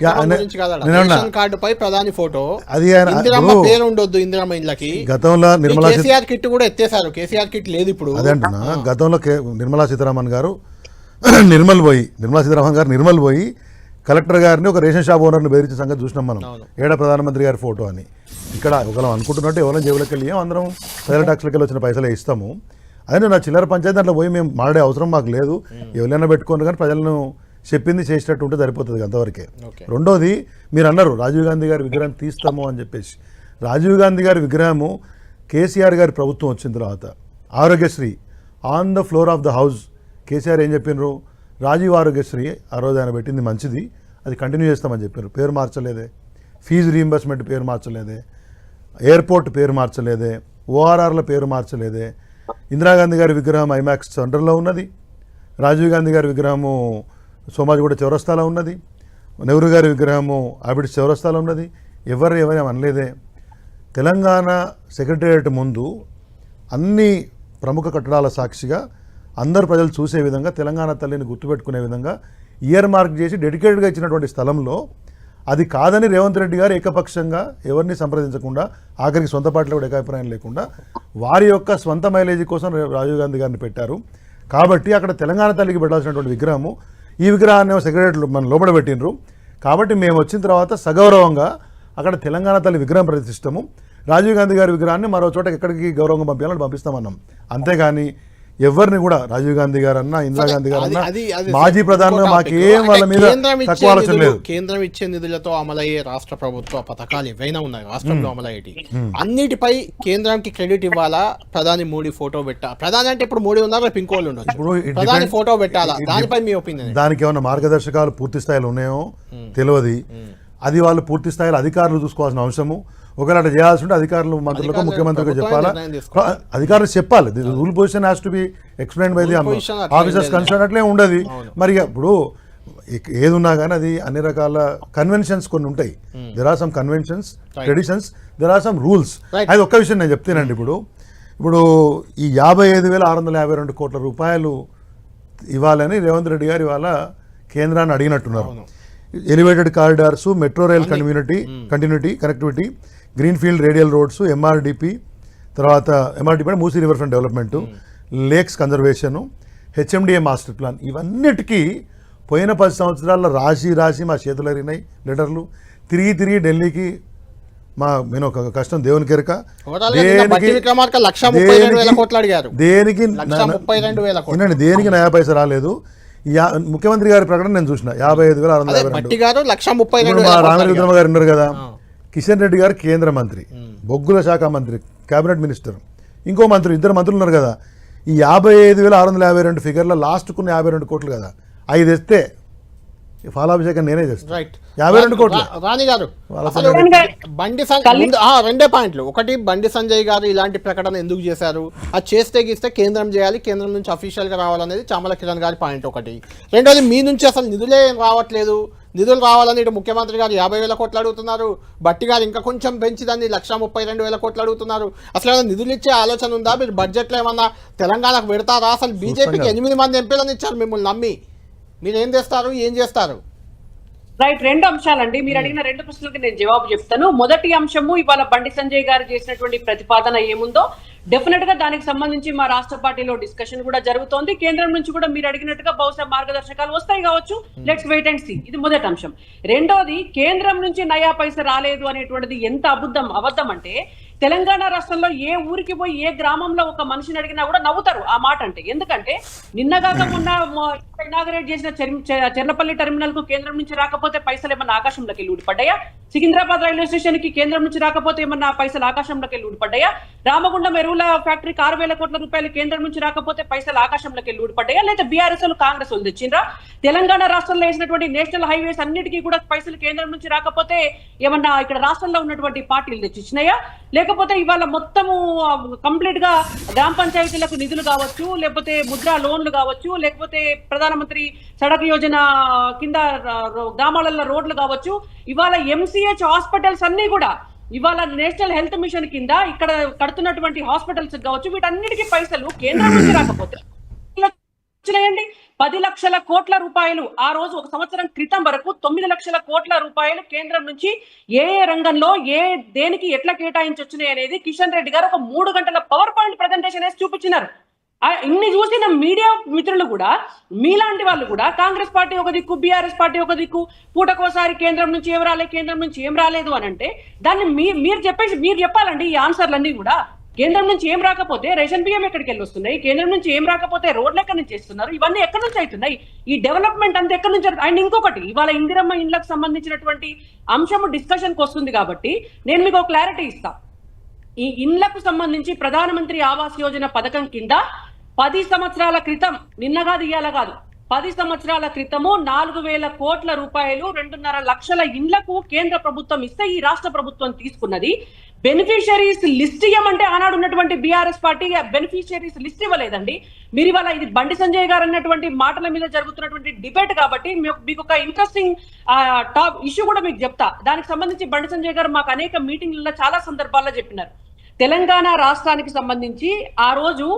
గతంలో నిర్మలా కిట్ కూడా ఎత్తేసారు, కేసీఆర్ కిట్ లేదు ఇప్పుడు. అదే అంటున్నా, గతంలో నిర్మలా సీతారామన్ గారు నిర్మల్ పోయి కలెక్టర్ గారిని ఒక రేషన్ షాప్ ఓనర్ని బెదిరించే సంగతి చూసినాం మనం. ఏడా ప్రధానమంత్రి గారి ఫోటో అని. ఇక్కడ ఒకళ్ళు అనుకుంటున్నట్టు ఎవరైనా జేబులోకి వెళ్ళి అందరం ప్రజల ట్యాక్స్లకి వెళ్ళి వచ్చిన పైసలే ఇస్తాము. అదే నా చిల్లర పంచాయతీ దాంట్లో పోయి మేము మాడే అవసరం మాకు లేదు. ఎవరైనా పెట్టుకోండి కానీ ప్రజలను చెప్పింది చేసేటట్టు ఉంటే సరిపోతుంది అంతవరకే. రెండోది, మీరు అన్నారు రాజీవ్ గాంధీ గారి విగ్రహం తీస్తాము అని చెప్పేసి. రాజీవ్ గాంధీ గారి విగ్రహము కేసీఆర్ గారి ప్రభుత్వం వచ్చిన తర్వాత Aarogyasri on the floor of the house KCR ఏం చెప్పినారు, రాజీవ్ ఆరోగ్యశ్రీ ఆ రోజు ఆయన పెట్టింది మంచిది, అది కంటిన్యూ చేస్తామని చెప్పారు. పేరు మార్చలేదే. ఫీజు రీయింబర్స్మెంట్ పేరు మార్చలేదే. ఎయిర్పోర్ట్ పేరు మార్చలేదే. ఓఆర్ఆర్ల పేరు మార్చలేదే. ఇందిరాగాంధీ గారి విగ్రహం ఐమాక్స్ సెంటర్లో ఉన్నది. రాజీవ్ గాంధీ గారి విగ్రహము సోమాజిగూడ చౌరస్తాలో ఉన్నది. నెహ్రూ గారి విగ్రహము ఆబిడ్స్ చౌరస్తాలో ఉన్నది. ఎవరు అనలేదే. తెలంగాణ సెక్రటేరియట్ ముందు అన్ని ప్రముఖ కట్టడాల సాక్షిగా అందరు ప్రజలు చూసే విధంగా తెలంగాణ తల్లిని గుర్తుపెట్టుకునే విధంగా ఇయర్ మార్క్ చేసి డెడికేటెడ్గా ఇచ్చినటువంటి స్థలంలో అది కాదని రేవంత్ రెడ్డి గారు ఏకపక్షంగా ఎవరిని సంప్రదించకుండా, ఆఖరికి సొంత పార్టీలో కూడా ఏకాభిప్రాయం లేకుండా వారి యొక్క స్వంత మైలేజీ కోసం రాజీవ్ గాంధీ గారిని పెట్టారు. కాబట్టి అక్కడ తెలంగాణ తల్లికి పెట్టాల్సినటువంటి విగ్రహము, ఈ విగ్రహాన్ని సెక్రటరీ మనం లోపల పెట్టినరు. కాబట్టి మేము వచ్చిన తర్వాత సగౌరవంగా అక్కడ తెలంగాణ తల్లి విగ్రహం ప్రతిష్ఠిస్తాము. రాజీవ్ గాంధీ గారి విగ్రహాన్ని మరో చోట ఎక్కడికి గౌరవంగా పంపించాలని పంపిస్తామన్నాం. అంతేగాని ఎవరిని కూడా రాజీవ్ గాంధీ గారు అన్నా, ఇందిరాగాంధీ గారు అన్నా, మాజీ ప్రధానంగా మాకేం వాళ్ళ మీద తక్కువ ఆలోచన లేదు. కేంద్రం ఇచ్చే నిధులతో అమలయ్యే రాష్ట్ర ప్రభుత్వ పథకాలు ఏవైనా ఉన్నాయి రాష్ట్రంలో అమలయ్యేటి, అన్నిటిపై కేంద్రానికి క్రెడిట్ ఇవ్వాలా? ప్రధాని మోడీ ఫోటో పెట్టా, ప్రధాని అంటే ఇప్పుడు మోడీ ఉన్నారు, రేపు ఇంకోళ్ళు ఉండొచ్చు, ప్రధాని ఫోటో పెట్టాలా? దానిపై మీ ఒపీనియన్? దానికి ఏమైనా మార్గదర్శకాలు పూర్తి స్థాయిలో ఉన్నాయో తెలియదు. అది వాళ్ళు పూర్తి స్థాయిలో అధికారులు చూసుకోవాల్సిన అంశము. ఒకవేళ అట్లా చేయాల్సి ఉంటే అధికారులు, మంత్రులకు, ముఖ్యమంత్రికి చెప్పాలా, అధికారులు చెప్పాలి. Rule position has to be explain by the officers concern. అట్లే ఉండదు. మరి ఇప్పుడు ఏది ఉన్నా కానీ అది అన్ని రకాల కన్వెన్షన్స్ కొన్ని ఉంటాయి. There are some conventions, traditions, there are some rules. అది ఒక్క విషయం నేను చెప్తానండి. ఇప్పుడు ఈ 55,652 కోట్ల రూపాయలు ఇవ్వాలని రేవంత్ రెడ్డి గారు ఇవాళ కేంద్రాన్ని అడిగినట్టున్నారు. Elevated corridors, metro rail continuity connectivity, greenfield radial roads, MRDP, తర్వాత ఎంఆర్డిపి అంటే Musi river front development, lakes conservation, HMDA master plan, ఇవన్నిటికీ పోయిన 10 సంవత్సరాల్లో రాసి మా చేతులు అరిగినాయి లెటర్లు. తిరిగి ఢిల్లీకి నేను ఒక కష్టం దేవుని కెరక. దేనికి నయా పైసా రాలేదు. ముఖ్యమంత్రి గారి ప్రకటన నేను చూసిన 55,652. రామలింగమ్మ గారు ఉన్నారు కదా, కిషన్ రెడ్డి గారు కేంద్ర మంత్రి, బొగ్గుల శాఖ మంత్రి, కేబినెట్ మినిస్టర్, ఇంకో మంత్రి, 2 మంత్రులు ఉన్నారు కదా. ఈ 55,652 ఫిగర్లో లాస్ట్కున్న 52 కోట్లు కదా, 5 తెస్తే ఫలాభిషేకం నేనే చేస్తాను. 52 కోట్లు. రాణి గారు, బండి రెండే పాయింట్లు. ఒకటి, బండి సంజయ్ గారు ఇలాంటి ప్రకటన ఎందుకు చేశారు? అది చేస్తే గీస్తే కేంద్రం చేయాలి, కేంద్రం నుంచి అఫీషియల్గా రావాలనేది చామల కిరణ్ గారి పాయింట్ ఒకటి. రెండోది, మీ నుంచి అసలు నిధులే రావట్లేదు, నిధులు రావాలని ఇటు ముఖ్యమంత్రి గారు 50,000 కోట్లు అడుగుతున్నారు, బట్టి గారు ఇంకా కొంచెం పెంచి దాన్ని 132,000 కోట్లు అడుగుతున్నారు. అసలు ఏమైనా నిధులు ఇచ్చే ఆలోచన ఉందా? మీరు బడ్జెట్లో ఏమన్నా తెలంగాణకు పెడతారా? అసలు బీజేపీకి 8 మంది ఎంపీలను ఇచ్చారు మిమ్మల్ని నమ్మి, మీరు ఏం చేస్తారు, ఏం చేస్తారు? రైట్, 2 అంశాలండి. మీరు అడిగిన 2 ప్రశ్నలకి నేను జవాబు చెప్తాను. మొదటి అంశము, ఇవాళ బండి సంజయ్ గారు చేసినటువంటి ప్రతిపాదన ఏముందో డెఫినెట్ గా దానికి సంబంధించి మా రాష్ట్ర పార్టీలో డిస్కషన్ కూడా జరుగుతోంది. కేంద్రం నుంచి కూడా మీరు అడిగినట్టుగా బహుశా మార్గదర్శకాలు వస్తాయి కావచ్చు. Let's wait and see. ఇది మొదటి అంశం. రెండోది, కేంద్రం నుంచి నయా పైసా రాలేదు అనేటువంటిది ఎంత అబద్ధం అంటే, తెలంగాణ రాష్ట్రంలో ఏ ఊరికి పోయి ఏ గ్రామంలో ఒక మనిషిని అడిగినా కూడా నవ్వుతారు ఆ మాట అంటే. ఎందుకంటే నిన్నగాక మొన్న ఇనాగరేట్ చేసిన చెర్లపల్లి టెర్మినల్ కు కేంద్రం నుంచి రాకపోతే పైసలు ఏమన్నా ఆకాశంలోకి వెళ్ళి ఊడిపడ్డాయా? సికింద్రాబాద్ రైల్వే స్టేషన్ కి కేంద్రం నుంచి రాకపోతే ఏమన్నా పైసలు ఆకాశంలోకి వెళ్ళి ఊడిపడ్డాయా? రామగుండం ఎరువుల ఫ్యాక్టరీకి 6,000 కోట్ల రూపాయలు కేంద్రం నుంచి రాకపోతే పైసలు ఆకాశంలోకి వెళ్ళి ఊడిపడ్డాయా, లేదా బీఆర్ఎస్ కాంగ్రెస్ వాళ్ళు తెచ్చిండ్రా? తెలంగాణ రాష్ట్రంలో వేసినటువంటి నేషనల్ హైవేస్ అన్నిటికీ కూడా పైసలు కేంద్రం నుంచి రాకపోతే ఏమన్నా ఇక్కడ రాష్ట్రంలో ఉన్నటువంటి పార్టీలు తెచ్చిచ్చినాయా? లేకపోతే ఇవాళ మొత్తము కంప్లీట్ గా గ్రామ పంచాయతీలకు నిధులు కావచ్చు, లేకపోతే ముద్రా లోన్లు కావచ్చు, లేకపోతే ప్రధానమంత్రి సడక్ యోజన కింద గ్రామాలలో రోడ్లు కావచ్చు, ఇవాళ ఎంసీహెచ్ హాస్పిటల్స్ అన్ని కూడా ఇవాళ నేషనల్ హెల్త్ మిషన్ కింద ఇక్కడ కడుతున్నటువంటి హాస్పిటల్స్ కావచ్చు, వీటన్నిటికీ పైసలు కేంద్రం నుంచి రాకపోతే వచ్చినాయండి. 10 లక్షల కోట్ల రూపాయలు ఆ రోజు ఒక సంవత్సరం క్రితం వరకు 9 లక్షల కోట్ల రూపాయలు కేంద్రం నుంచి ఏ రంగంలో దేనికి ఎట్లా కేటాయించి వచ్చినాయి అనేది కిషన్ రెడ్డి గారు ఒక 3 గంటల పవర్ పాయింట్ ప్రజెంటేషన్ వేసి చూపించినారు. ఇన్ని చూసిన మీడియా మిత్రులు కూడా, మీలాంటి వాళ్ళు కూడా కాంగ్రెస్ పార్టీ ఒక దిక్కు, బీఆర్ఎస్ పార్టీ ఒక దిక్కు, పూటకోసారి కేంద్రం నుంచి ఏం రాలేదు, కేంద్రం నుంచి ఏం రాలేదు అని అంటే దాన్ని మీరు చెప్పాలండి. ఈ ఆన్సర్లన్నీ కూడా కేంద్రం నుంచి ఏం రాకపోతే రేషన్ బియ్యం ఎక్కడికి వెళ్ళి వస్తున్నాయి, కేంద్రం నుంచి ఏం రాకపోతే రోడ్లు ఎక్కడి నుంచి చేస్తున్నారు, ఇవన్నీ ఎక్కడి నుంచి అవుతున్నాయి, ఈ డెవలప్మెంట్ అంతా ఎక్కడి నుంచి. అండ్ ఇంకొకటి, ఇవాళ ఇందిరమ్మ ఇండ్లకు సంబంధించినటువంటి అంశం డిస్కషన్కి వస్తుంది కాబట్టి నేను మీకు ఒక క్లారిటీ ఇస్తా. ఈ ఇండ్లకు సంబంధించి ప్రధానమంత్రి ఆవాస్ యోజన పథకం కింద 10 సంవత్సరాల క్రితం, నిన్నగా ఇయ్యాల కాదు, 10 సంవత్సరాల క్రితము 4,000 కోట్ల రూపాయలు 2.5 లక్షల ఇండ్లకు కేంద్ర ప్రభుత్వం ఇస్తే ఈ రాష్ట్ర ప్రభుత్వం తీసుకున్నది. బెనిఫిషియరీస్ లిస్ట్ ఇవ్వమంటే ఆనాడు ఉన్నటువంటి బీఆర్ఎస్ పార్టీ బెనిఫిషియరీస్ లిస్ట్ ఇవ్వలేదండి. మీరు ఇవాళ ఇది బండి సంజయ్ గారు అన్నటువంటి మాటల మీద జరుగుతున్నటువంటి డిబేట్ కాబట్టి మీకు ఒక ఇంట్రెస్టింగ్ టాప్ ఇష్యూ కూడా మీకు చెప్తా. దానికి సంబంధించి బండి సంజయ్ గారు మాకు అనేక మీటింగ్లలో చాలా సందర్భాల్లో చెప్పినారు. తెలంగాణ రాష్ట్రానికి సంబంధించి ఆ రోజు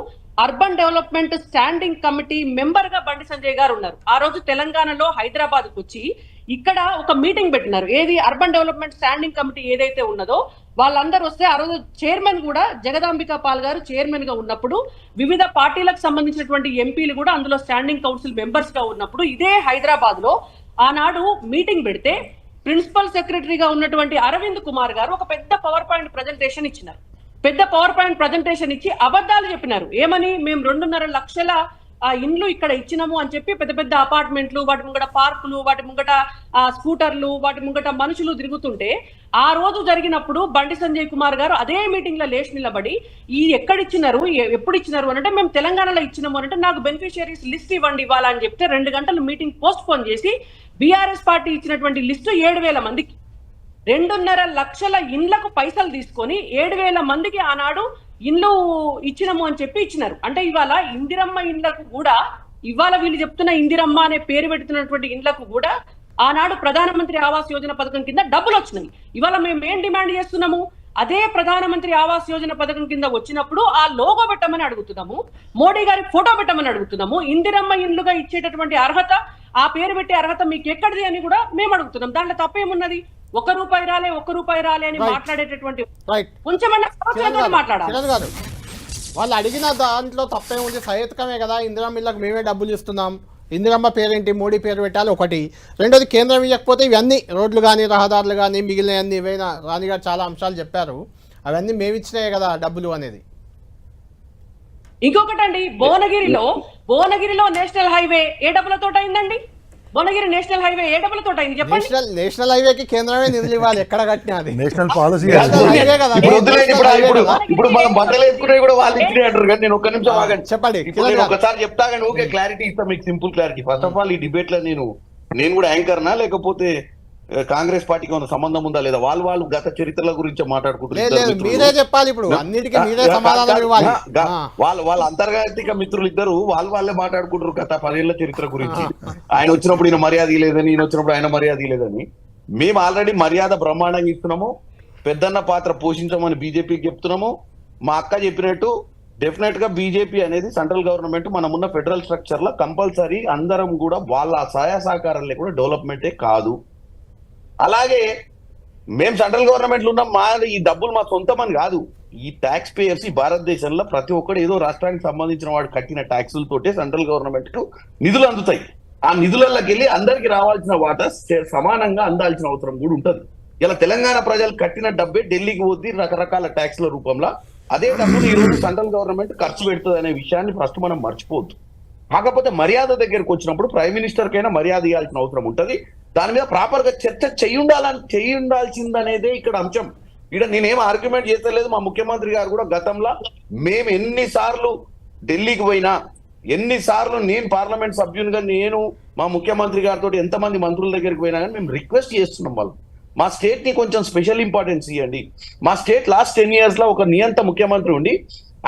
urban development standing committee member గా బండి సంజయ్ గారు ఉన్నారు. ఆ రోజు తెలంగాణలో హైదరాబాద్ కు వచ్చి ఇక్కడ ఒక మీటింగ్ పెట్టినారు. ఏది అర్బన్ డెవలప్మెంట్ స్టాండింగ్ కమిటీ ఏదైతే ఉన్నదో వాళ్ళందరూ వస్తే ఆ రోజు చైర్మన్ కూడా జగదాంబికా పాల్ గారు చైర్మన్ గా ఉన్నప్పుడు, వివిధ పార్టీలకు సంబంధించినటువంటి ఎంపీలు కూడా అందులో స్టాండింగ్ కౌన్సిల్ మెంబర్స్ గా ఉన్నప్పుడు ఇదే హైదరాబాద్ లో ఆనాడు మీటింగ్ పెడితే ప్రిన్సిపల్ సెక్రటరీగా ఉన్నటువంటి అరవింద్ కుమార్ గారు ఒక పెద్ద పవర్ పాయింట్ ప్రజెంటేషన్ ఇచ్చినారు. పెద్ద పవర్ పాయింట్ ప్రజెంటేషన్ ఇచ్చి అబద్ధాలు చెప్పినారు. ఏమని, మేము 2.5 లక్షల ఇండ్లు ఇక్కడ ఇచ్చినాము అని చెప్పి పెద్ద పెద్ద అపార్ట్మెంట్లు, వాటి ముంగట పార్కులు, వాటి ముంగట స్కూటర్లు, వాటి ముంగట మనుషులు తిరుగుతుంటే ఆ రోజు జరిగినప్పుడు బండి సంజయ్ కుమార్ గారు అదే మీటింగ్ లో లేచి నిలబడి ఈ ఎక్కడిచ్చినారు, ఎప్పుడు ఇచ్చినారు అని అంటే మేము తెలంగాణలో ఇచ్చినాము అని అంటే నాకు బెనిఫిషియరీస్ లిస్ట్ ఇవ్వండి ఇవ్వాలని చెప్తే 2 గంటలు మీటింగ్ పోస్ట్ పోన్ చేసి బీఆర్ఎస్ పార్టీ ఇచ్చినటువంటి లిస్టు 7,000 మందికి 2.5 లక్షల ఇండ్లకు పైసలు తీసుకొని 7,000 మందికి ఆనాడు ఇండ్లు ఇచ్చినము అని చెప్పి ఇచ్చినారు. అంటే ఇవాళ ఇందిరమ్మ ఇండ్లకు కూడా, ఇవాళ వీళ్ళు చెప్తున్న ఇందిరమ్మ అనే పేరు పెడుతున్నటువంటి ఇండ్లకు కూడా ఆనాడు ప్రధానమంత్రి ఆవాస్ యోజన పథకం కింద డబ్బులు వచ్చినాయి. ఇవాళ మేము ఏం డిమాండ్ చేస్తున్నాము, అదే ప్రధానమంత్రి ఆవాస్ యోజన పథకం కింద వచ్చినప్పుడు ఆ లోగో పెట్టమని అడుగుతున్నాము, మోడీ గారి ఫోటో పెట్టమని అడుగుతున్నాము. ఇందిరమ్మ ఇండ్లుగా ఇచ్చేటటువంటి అర్హత, ఆ పేరు పెట్టే అర్హత మీకు ఎక్కడిది అని కూడా మేము అడుగుతున్నాం. దాంట్లో తప్పేమున్నది? ఒక్క రూపాయి రాలే అని మాట్లాడేటటువంటి కొంచెమన్నా మాట్లాడాలి. వాళ్ళు అడిగిన దాంట్లో తప్పేముంది, సహేతుకమే కదా. ఇందిరమ్మ ఇళ్ళకి మేమే డబ్బులు ఇస్తున్నాం, ఇందిరమ్మ పేరేంటి, మోడీ పేరు పెట్టాలి ఒకటి. రెండోది, కేంద్రం ఇవ్వకపోతే ఇవన్నీ రోడ్లు కానీ రహదారులు కానీ మిగిలినవన్నీ ఏవైనా రాణిగారు చాలా అంశాలు చెప్పారు, అవన్నీ మేము ఇచ్చినాయి కదా డబ్బులు అనేది. ఇంకొకటండి, భువనగిరిలో నేషనల్ హైవే ఏ డబ్బులతో అయిందండి? భువనగిరి నేషనల్ హైవే ఏ డబ్బులతో అయింది చెప్పండి? నేషనల్ హైవేకి కేంద్రమే నిధులు ఇవ్వాలి, ఎక్కడ కట్టినా అది నేషనల్ పాలసీ. ఇప్పుడు మనం బట్టలు వేసుకునే కూడా వాళ్ళు ఇచ్చినే అంటారు కానీ నేను ఒక్క నిమిషం ఆగండి, చెప్పండి. ఒకసారి చెప్తా కానీ ఓకే క్లారిటీ ఇస్తా మీకు, simple clarity. First of all ఈ డిబేట్ లో నేను కూడా యాంకర్నా లేకపోతే కాంగ్రెస్ పార్టీకి ఉన్న సంబంధం ఉందా లేదా? వాళ్ళు గత చరిత్రల గురించి మాట్లాడుకుంటున్నారు. మీరే చెప్పాలి ఇప్పుడు, అన్నిటికీ మీరే సమాధానం ఇవ్వాలి. వాళ్ళ అంతర్గతిక మిత్రులు ఇద్దరు వాళ్ళే మాట్లాడుకుంటారు గత 10 ఏళ్ల చరిత్ర గురించి. ఆయన వచ్చినప్పుడు ఈయన మర్యాద లేదని, ఈయన వచ్చినప్పుడు ఆయన మర్యాద లేదని. మేము ఆల్రెడీ మర్యాద బ్రహ్మాండంగా ఇస్తున్నాము, పెద్దన్న పాత్ర పోషించమని బీజేపీకి చెప్తున్నాము. మా అక్క చెప్పినట్టు డెఫినెట్ గా బీజేపీ అనేది సెంట్రల్ గవర్నమెంట్ మనమున్న ఫెడరల్ స్ట్రక్చర్ లో కంపల్సరీ అందరం కూడా వాళ్ళ సహాయ సహకారం లేకుండా డెవలప్మెంటే కాదు. అలాగే మేము సెంట్రల్ గవర్నమెంట్ లో ఉన్నాం, ఈ డబ్బులు మా సొంతమని కాదు. ఈ ట్యాక్స్ పేయర్స్ ఈ భారతదేశంలో ప్రతి ఒక్కరు ఏదో రాష్ట్రానికి సంబంధించిన వాడు కట్టిన ట్యాక్సులతోటే సెంట్రల్ గవర్నమెంట్ కు నిధులు అందుతాయి. ఆ నిధులలోకి వెళ్ళి అందరికి రావాల్సిన వాటా సమానంగా అందాల్సిన అవసరం కూడా ఉంటది. ఇలా తెలంగాణ ప్రజలు కట్టిన డబ్బే ఢిల్లీకి పోద్ది రకరకాల ట్యాక్స్ల రూపంలో. అదే డబ్బులు ఈ రోజు సెంట్రల్ గవర్నమెంట్ ఖర్చు పెడుతుంది అనే విషయాన్ని ఫస్ట్ మనం మర్చిపోవద్దు. కాకపోతే మర్యాద దగ్గరకు వచ్చినప్పుడు ప్రైమ్ మినిస్టర్ కైనా మర్యాద ఇవ్వాల్సిన అవసరం ఉంటది. దాని మీద ప్రాపర్ గా చర్చ చేయుండాల్సిందనేదే ఇక్కడ అంశం. ఇక్కడ నేనేం ఆర్గ్యుమెంట్ చేస్తలేదు. మా ముఖ్యమంత్రి గారు కూడా గతంలో మేము ఎన్నిసార్లు ఢిల్లీకి పోయినా, ఎన్నిసార్లు నేను పార్లమెంట్ సభ్యునిగా నేను మా ముఖ్యమంత్రి గారితో ఎంతమంది మంత్రుల దగ్గరికి పోయినా కానీ మేము రిక్వెస్ట్ చేస్తున్నాం వాళ్ళు మా స్టేట్ ని కొంచెం స్పెషల్ ఇంపార్టెన్స్ ఇవ్వండి. మా స్టేట్ లాస్ట్ 10 years లో ఒక నియంత ముఖ్యమంత్రి ఉండి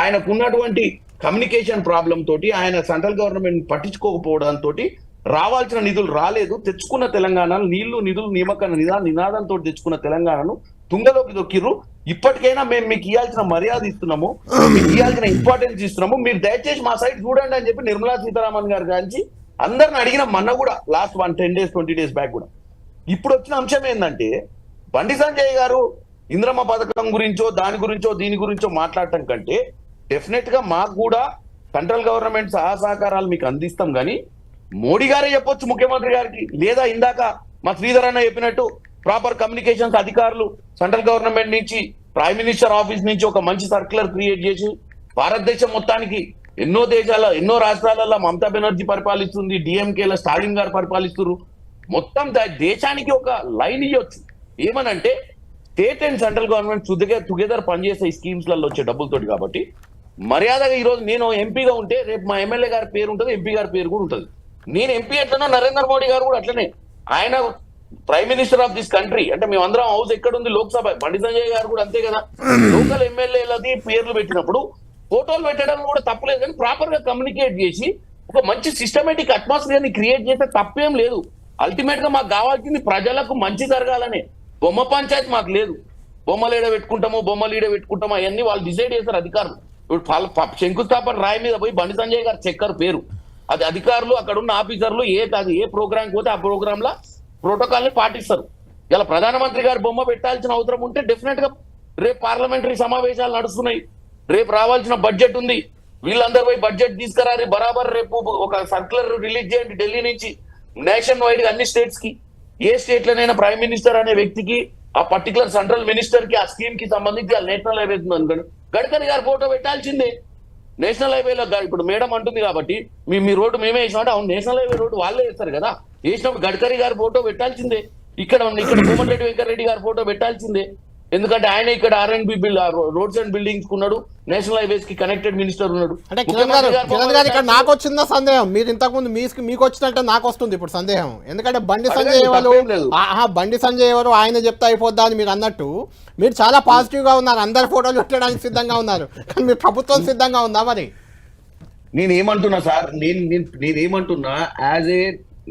ఆయనకు ఉన్నటువంటి కమ్యూనికేషన్ ప్రాబ్లం తోటి ఆయన సెంట్రల్ గవర్నమెంట్ పట్టించుకోకపోవడంతో రావాల్సిన నిధులు రాలేదు. తెచ్చుకున్న తెలంగాణ నీళ్లు నిధులు నియామక నినాదంతో తెచ్చుకున్న తెలంగాణను తుంగలోకి దొక్కిర్రు. ఇప్పటికైనా మేము మీకు ఇవ్వాల్సిన మర్యాద ఇస్తున్నాము, మీకు ఇవ్వాల్సిన ఇంపార్టెన్స్ ఇస్తున్నాము, మీరు దయచేసి మా సైడ్ చూడండి అని చెప్పి నిర్మలా సీతారామన్ గారు గురించి అందరిని అడిగిన మొన్న కూడా లాస్ట్ 10 days 20 days బ్యాక్ కూడా. ఇప్పుడు వచ్చిన అంశం ఏంటంటే బండి సంజయ్ గారు ఇంద్రమ్మ పథకం గురించో దాని గురించో దీని గురించో మాట్లాడటం కంటే డెఫినెట్ గా మాకు కూడా సెంట్రల్ గవర్నమెంట్ సహకారాలు మీకు అందిస్తాం కానీ మోడీ గారే చెప్పొచ్చు ముఖ్యమంత్రి గారికి, లేదా ఇందాక మా శ్రీధర్ అన్న చెప్పినట్టు ప్రాపర్ కమ్యూనికేషన్స్ అధికారులు సెంట్రల్ గవర్నమెంట్ నుంచి ప్రైమ్ మినిస్టర్ ఆఫీస్ నుంచి ఒక మంచి సర్క్యులర్ క్రియేట్ చేసి భారతదేశం మొత్తానికి ఎన్నో రాష్ట్రాలలో మమతా బెనర్జీ పరిపాలిస్తుంది, డిఎంకేలో స్టాలిన్ గారు పరిపాలిస్తున్నారు, మొత్తం దేశానికి ఒక లైన్ ఇవ్వచ్చు. ఏమనంటే state and central government together పనిచేసే ఈ స్కీమ్స్లలో వచ్చే డబ్బులతోటి. కాబట్టి మర్యాదగా ఈ రోజు నేను ఎంపీగా ఉంటే రేపు మా ఎమ్మెల్యే గారి పేరు ఉంటుంది, ఎంపీ గారి పేరు కూడా ఉంటుంది. నేను ఎంపీ ఎట్లనో నరేంద్ర మోడీ గారు కూడా అట్లనే, ఆయన prime minister of this country. అంటే మేమందరం హౌస్ ఎక్కడుంది లోక్సభ, బండి సంజయ్ గారు కూడా అంతే కదా. లోకల్ ఎమ్మెల్యేలది పేర్లు పెట్టినప్పుడు ఫోటోలు పెట్టడం కూడా తప్పులేదు, కానీ ప్రాపర్ గా కమ్యూనికేట్ చేసి ఒక మంచి సిస్టమేటిక్ అట్మాస్ఫియర్ ని క్రియేట్ చేస్తే తప్పేం లేదు. అల్టిమేట్ గా మాకు కావాల్సింది ప్రజలకు మంచి జరగాలనే. బొమ్మ పంచాయతీ మాకు లేదు. బొమ్మలు ఈడ పెట్టుకుంటామో బొమ్మలు ఈడ పెట్టుకుంటామో అవన్నీ వాళ్ళు డిసైడ్ చేస్తారు అధికారులు. ఇప్పుడు శంకుస్థాపన రాయి మీద పోయి బండి సంజయ్ గారు చెక్కరు పేరు, అది అధికారులు అక్కడ ఉన్న ఆఫీసర్లు ఏ ప్రోగ్రామ్ పోతే ఆ ప్రోగ్రామ్ లా ప్రోటోకాల్ ని పాటిస్తారు. ఇలా ప్రధానమంత్రి గారు బొమ్మ పెట్టాల్సిన అవసరం ఉంటే డెఫినెట్ గా రేపు పార్లమెంటరీ సమావేశాలు నడుస్తున్నాయి, రేపు రావాల్సిన బడ్జెట్ ఉంది, వీళ్ళందరూ పోయి బడ్జెట్ తీసుకురారి బరాబర్ రేపు ఒక సర్క్యులర్ రిలీజ్ చేయండి ఢిల్లీ నుంచి నేషన్ వైడ్ గా అన్ని స్టేట్స్ కి. ఏ స్టేట్ లోనైనా ప్రైమ్ మినిస్టర్ అనే వ్యక్తికి ఆ పర్టికులర్ సెంట్రల్ మినిస్టర్ కి ఆ స్కీమ్ కి సంబంధించి నేషనల్ హైవే అనుకోండి, గడ్కరీ గారు ఫోటో పెట్టాల్సిందే. నేషనల్ హైవేలో ఇప్పుడు మేడం అంటుంది కాబట్టి మీ రోడ్డు మేమే వేసినట్టు, అవును నేషనల్ హైవే రోడ్డు వాళ్ళే వేస్తారు కదా, వేసినప్పుడు గడ్కరీ గారి ఫోటో పెట్టాల్సిందే. ఇక్కడ కోమటిరెడ్డి వెంకటరెడ్డి గారి ఫోటో పెట్టాల్సిందే. ఎందుకంటే ఆయన ఇక్కడ R&B రోడ్స్ అండ్ బిల్డింగ్స్ ఉన్నాడు, నేషనల్ హైవేస్ కి కనెక్టెడ్ మినిస్టర్ ఉన్నాడు. అంటే కిరణ్ గారు ఇక్కడ నాకు వచ్చిందా సందేహం, మీరు ఇంతకుముందు మీకు వచ్చినట్టే నాకు వస్తుంది ఇప్పుడు సందేహం. ఎందుకంటే బండి సంజయ్ ఎవరు ఆయన చెప్తే అయిపోద్దా అని మీరు అన్నట్టు మీరు చాలా పాజిటివ్ గా ఉన్నారు, అందరి ఫోటోలు పెట్టడానికి సిద్ధంగా ఉన్నారు, కానీ మీ ప్రభుత్వం సిద్ధంగా ఉందా? మరి నేనేమంటున్నా సార్, నేనేమంటున్నా as a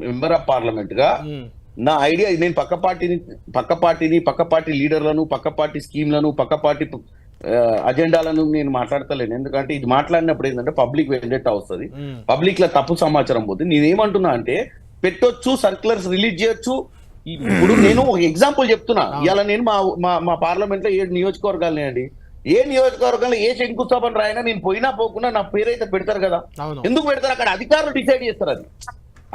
member of parliament గా నా ఐడియా, నేను పక్క పార్టీ లీడర్లను, పక్క పార్టీ స్కీమ్లను, పక్క పార్టీ అజెండాలను నేను మాట్లాడతలేను. ఎందుకంటే ఇది మాట్లాడినప్పుడు ఏంటంటే పబ్లిక్ వెండెట్టా వస్తుంది, పబ్లిక్ లో తప్పు సమాచారం పోతుంది. నేనేమంటున్నా అంటే పెట్టొచ్చు, సర్క్యులర్స్ రిలీజ్ చేయొచ్చు. ఇప్పుడు నేను ఒక ఎగ్జాంపుల్ చెప్తున్నా, ఇవాళ నేను మా పార్లమెంట్ లో 7 నియోజకవర్గాలు అండి, ఏ నియోజకవర్గంలో ఏ శంకుస్థాపన రాయినా నేను పోయినా పోకుండా నా పేరైతే పెడతారు కదా. ఎందుకు పెడతారు? అక్కడ అధికారులు డిసైడ్ చేస్తారు. అది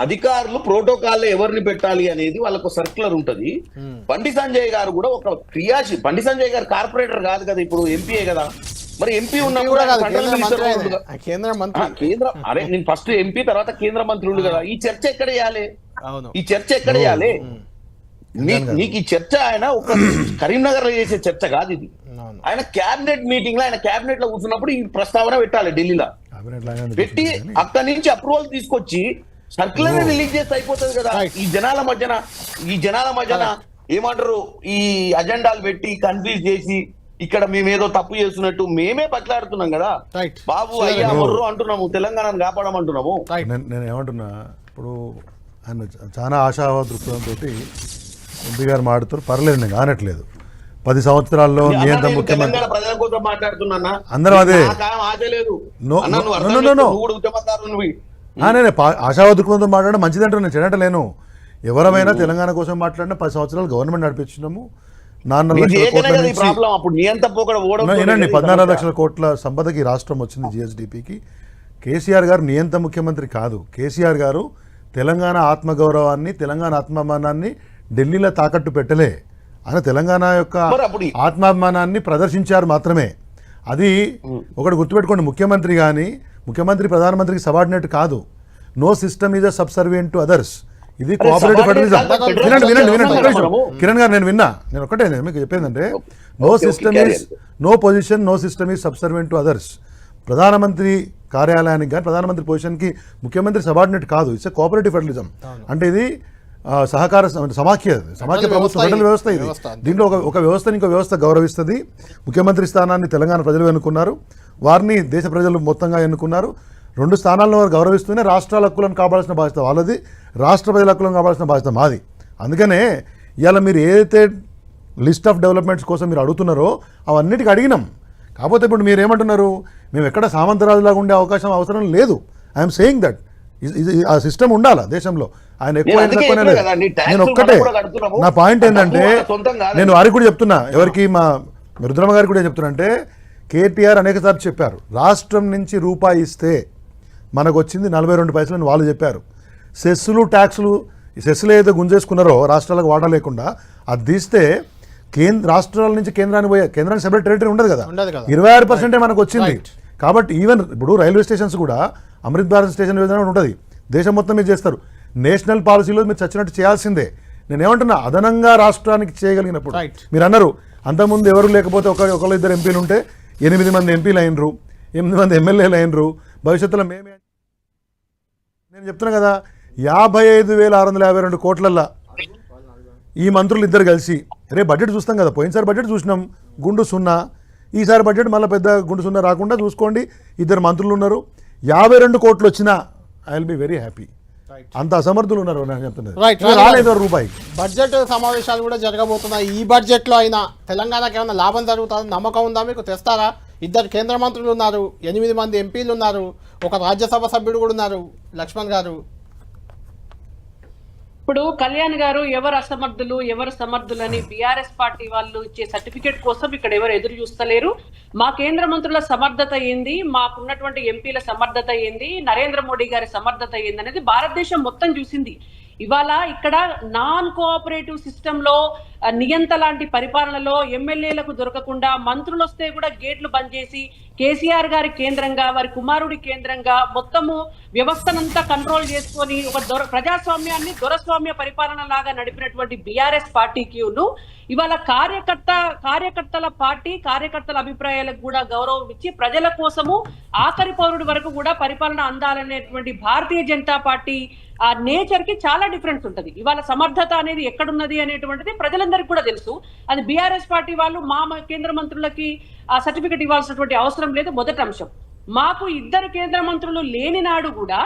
అధికారులు ప్రోటోకాల్ ఎవరిని పెట్టాలి అనేది వాళ్ళకు సర్క్యులర్ ఉంటది. బండి సంజయ్ గారు కూడా ఒక బండి సంజయ్ గారు కార్పొరేటర్ కాదు కదా, ఇప్పుడు ఎంపీఏ కదా. మరి ఎంపీ ఉన్నప్పుడు అరే నేను ఫస్ట్ ఎంపీ తర్వాత కేంద్ర మంత్రి ఉండు కదా. ఈ చర్చ ఎక్కడ చేయాలి? నీకు ఈ చర్చ ఆయన ఒక కరీంనగర్ లో చేసే చర్చ కాదు ఇది. ఆయన క్యాబినెట్ మీటింగ్ లో, ఆయన క్యాబినెట్ లో కూర్చున్నప్పుడు ఈ ప్రస్తావన పెట్టాలి, ఢిల్లీలో పెట్టి అక్కడి నుంచి అప్రూవల్ తీసుకొచ్చి సర్క్యులర్ రిలీజ్ చేస్తే అయిపోతుంది కదా. ఈ జనాల మధ్యన ఏమంటారు, ఈ అజెండాలు పెట్టి కన్ఫ్యూజ్ చేసి ఇక్కడ మేమేదో తప్పు చేస్తున్నట్టు మేమే పట్లాడుతున్నాం కదా బాబు, అయ్యా మొర్రు అంటున్నాము, తెలంగాణను కాపాడమంటున్నాము. నేను ఏమంటున్నా, ఇప్పుడు ఆయన చాలా ఆశావాద దృక్పథంతో ఎంపీ గారు మాట్లాడుతారు, పర్లేదు, నేను కానట్లేదు. 10 సంవత్సరాల్లో నియంత్రణ ముఖ్యమంత్రి ప్రజల కోసం మాట్లాడుతున్నా, అందరం అదే నేను ఆశావాద దృక్పథంతో మాట్లాడడం మంచిదంటే నేను చెడలేను. ఎవరమైనా తెలంగాణ కోసం మాట్లాడినా 10 సంవత్సరాలు గవర్నమెంట్ నడిపించినాము. 4 లక్షల కోట్ల నుంచి ఏనండి 14 లక్షల కోట్ల సంపదకి రాష్ట్రం వచ్చింది GSDPకి. కేసీఆర్ గారు నియంత ముఖ్యమంత్రి కాదు. కేసీఆర్ గారు తెలంగాణ ఆత్మగౌరవాన్ని, తెలంగాణ ఆత్మాభిమానాన్ని ఢిల్లీలో తాకట్టు పెట్టలే. ఆయన తెలంగాణ యొక్క ఆత్మాభిమానాన్ని ప్రదర్శించారు మాత్రమే. అది ఒకటి గుర్తుపెట్టుకోండి, ముఖ్యమంత్రి కానీ ముఖ్యమంత్రి ప్రధానమంత్రికి సబార్డినేట్ కాదు. No system is a subservient to others. ఇది కోఆపరేటివ్ ఫెడరలిజం. వినండి వినండి వినండి ఒక్క నిమిషం. మనము కిరణ్ గారు నేను ఒకటే మీకు చెప్పేదంటే no system is no position no system is subservient to others. ప్రధానమంత్రి కార్యాలయానికి కానీ ప్రధానమంత్రి పొజిషన్కి ముఖ్యమంత్రి సబార్డినేట్ కాదు. It's cooperative federalism. అంటే ఇది సహకార సమాఖ్య ప్రభుత్వం ఫెడరల్ వ్యవస్థ. ఇది దీంట్లో ఒక వ్యవస్థని ఇంకో వ్యవస్థ గౌరవిస్తుంది. ముఖ్యమంత్రి స్థానాన్ని తెలంగాణ ప్రజలు ఎన్నుకున్నారు, వారిని దేశ ప్రజలు మొత్తంగా ఎన్నుకున్నారు. 2 స్థానాలను వారు గౌరవిస్తూనే రాష్ట్రాల హక్కులను కాపాడాల్సిన బాధ్యత వాళ్ళది, రాష్ట్ర ప్రజల హక్కులను కాపాడాల్సిన బాధ్యత మాది. అందుకనే ఇవాళ మీరు ఏదైతే లిస్ట్ ఆఫ్ డెవలప్మెంట్స్ కోసం మీరు అడుగుతున్నారో అవన్నిటికీ అడిగినాం. కాకపోతే ఇప్పుడు మీరు ఏమంటున్నారు, మేము ఎక్కడ సామంతరాజులాగా ఉండే అవకాశం అవసరం లేదు. ఐఎమ్ సేయింగ్ దట్ ఆ సిస్టమ్ ఉండాలా దేశంలో. ఆయన ఎక్కువ తక్కువనే లేదు. నేను ఒక్కటే నా పాయింట్ ఏంటంటే నేను వారికి కూడా చెప్తున్నా, ఎవరికి మా రుద్రమ్మ గారికి కూడా చెప్తున్నా అంటే కేటీఆర్ అనేక సార్లు చెప్పారు, రాష్ట్రం నుంచి రూపాయి ఇస్తే మనకు వచ్చింది 42 పైసలు వాళ్ళు చెప్పారు. సెస్సులు ట్యాక్సులు సెస్సులు ఏదైతే గుంజేసుకున్నారో రాష్ట్రాలకు వాటా లేకుండా అది తీస్తే రాష్ట్రాల నుంచి కేంద్రానికి సెపరేట్ టెరిటరీ ఉండదు కదా, 26% మనకు వచ్చింది. కాబట్టి ఈవెన్ ఇప్పుడు రైల్వే స్టేషన్స్ కూడా అమృత్ భారత్ స్టేషన్ విధానం ఉంటుంది, దేశం మొత్తం మీద చేస్తారు. నేషనల్ పాలసీలో మీరు చచ్చినట్టు చేయాల్సిందే. నేనేమంటున్నా, అదనంగా రాష్ట్రానికి చేయగలిగినప్పుడు మీరు అన్నారు అంతకుముందు ఎవరు లేకపోతే ఒకళ్ళు 2 ఎంపీలు ఉంటే 8 మంది ఎంపీలు అయినరు, 8 మంది ఎమ్మెల్యేలు అయినరు. భవిష్యత్తులో మేమే నేను చెప్తున్నా కదా, 55,652 కోట్లల్లో ఈ మంత్రులు ఇద్దరు కలిసి రేపు బడ్జెట్ చూస్తాం కదా. పోయినసారి బడ్జెట్ చూసినాం గుండు 0, ఈసారి బడ్జెట్ మళ్ళీ పెద్ద గుండు 0 రాకుండా చూసుకోండి. 2 మంత్రులు ఉన్నారు, 52 కోట్లు వచ్చినా I will be very happy. అంత అసమర్థులు ఉన్నారు నేను చెప్తున్నది. రాలేదు రూపాయి. బడ్జెట్ సమావేశాలు కూడా జరగబోతున్నాయి. ఈ బడ్జెట్ లో అయినా తెలంగాణకి ఏమైనా లాభం జరుగుతుందని నమ్మకం ఉందా మీకు? తెస్తారా? 2 కేంద్ర మంత్రులు ఉన్నారు, 8 మంది ఎంపీలు ఉన్నారు, ఒక రాజ్యసభ సభ్యుడు కూడా ఉన్నారు, లక్ష్మణ్ గారు. ఇప్పుడు కళ్యాణ్ గారు ఎవరు అసమర్థులు ఎవరు సమర్థులని బీఆర్ఎస్ పార్టీ వాళ్ళు ఇచ్చే సర్టిఫికేట్ కోసం ఇక్కడ ఎవరు ఎదురు చూస్తలేరు. మా కేంద్ర మంత్రుల సమర్థత ఏంది, మాకున్నటువంటి ఎంపీల సమర్థత ఏంది, నరేంద్ర మోడీ గారి సమర్థత ఏంది అనేది భారతదేశం మొత్తం చూసింది. ఇవాళ ఇక్కడ నాన్ కోఆపరేటివ్ సిస్టమ్ లో నియంత లాంటి పరిపాలనలో ఎమ్మెల్యేలకు దొరకకుండా మంత్రులు వస్తే కూడా గేట్లు బంద్ చేసి కేసీఆర్ గారి కేంద్రంగా వారి కుమారుడి కేంద్రంగా మొత్తము వ్యవస్థనంతా కంట్రోల్ చేసుకొని ఒక ప్రజాస్వామ్యాన్ని దొరస్వామ్య పరిపాలన లాగా నడిపినటువంటి బీఆర్ఎస్ పార్టీకిను ఇవాళ కార్యకర్తల పార్టీ కార్యకర్తల అభిప్రాయాలకు కూడా గౌరవం ఇచ్చి ప్రజల కోసము ఆఖరి పౌరుడి వరకు కూడా పరిపాలన అందాలనేటువంటి భారతీయ జనతా పార్టీ ఆ నేచర్ కి చాలా డిఫరెన్స్ ఉంటది. ఇవాళ సమర్థత అనేది ఎక్కడున్నది అనేటువంటిది ప్రజలందరికీ కూడా తెలుసు. అది బీఆర్ఎస్ పార్టీ వాళ్ళు మా కేంద్ర మంత్రులకి ఆ సర్టిఫికెట్ ఇవ్వాల్సినటువంటి అవసరం లేదు. మొదటి అంశం, మాకు 2 కేంద్ర మంత్రులు లేని నాడు కూడా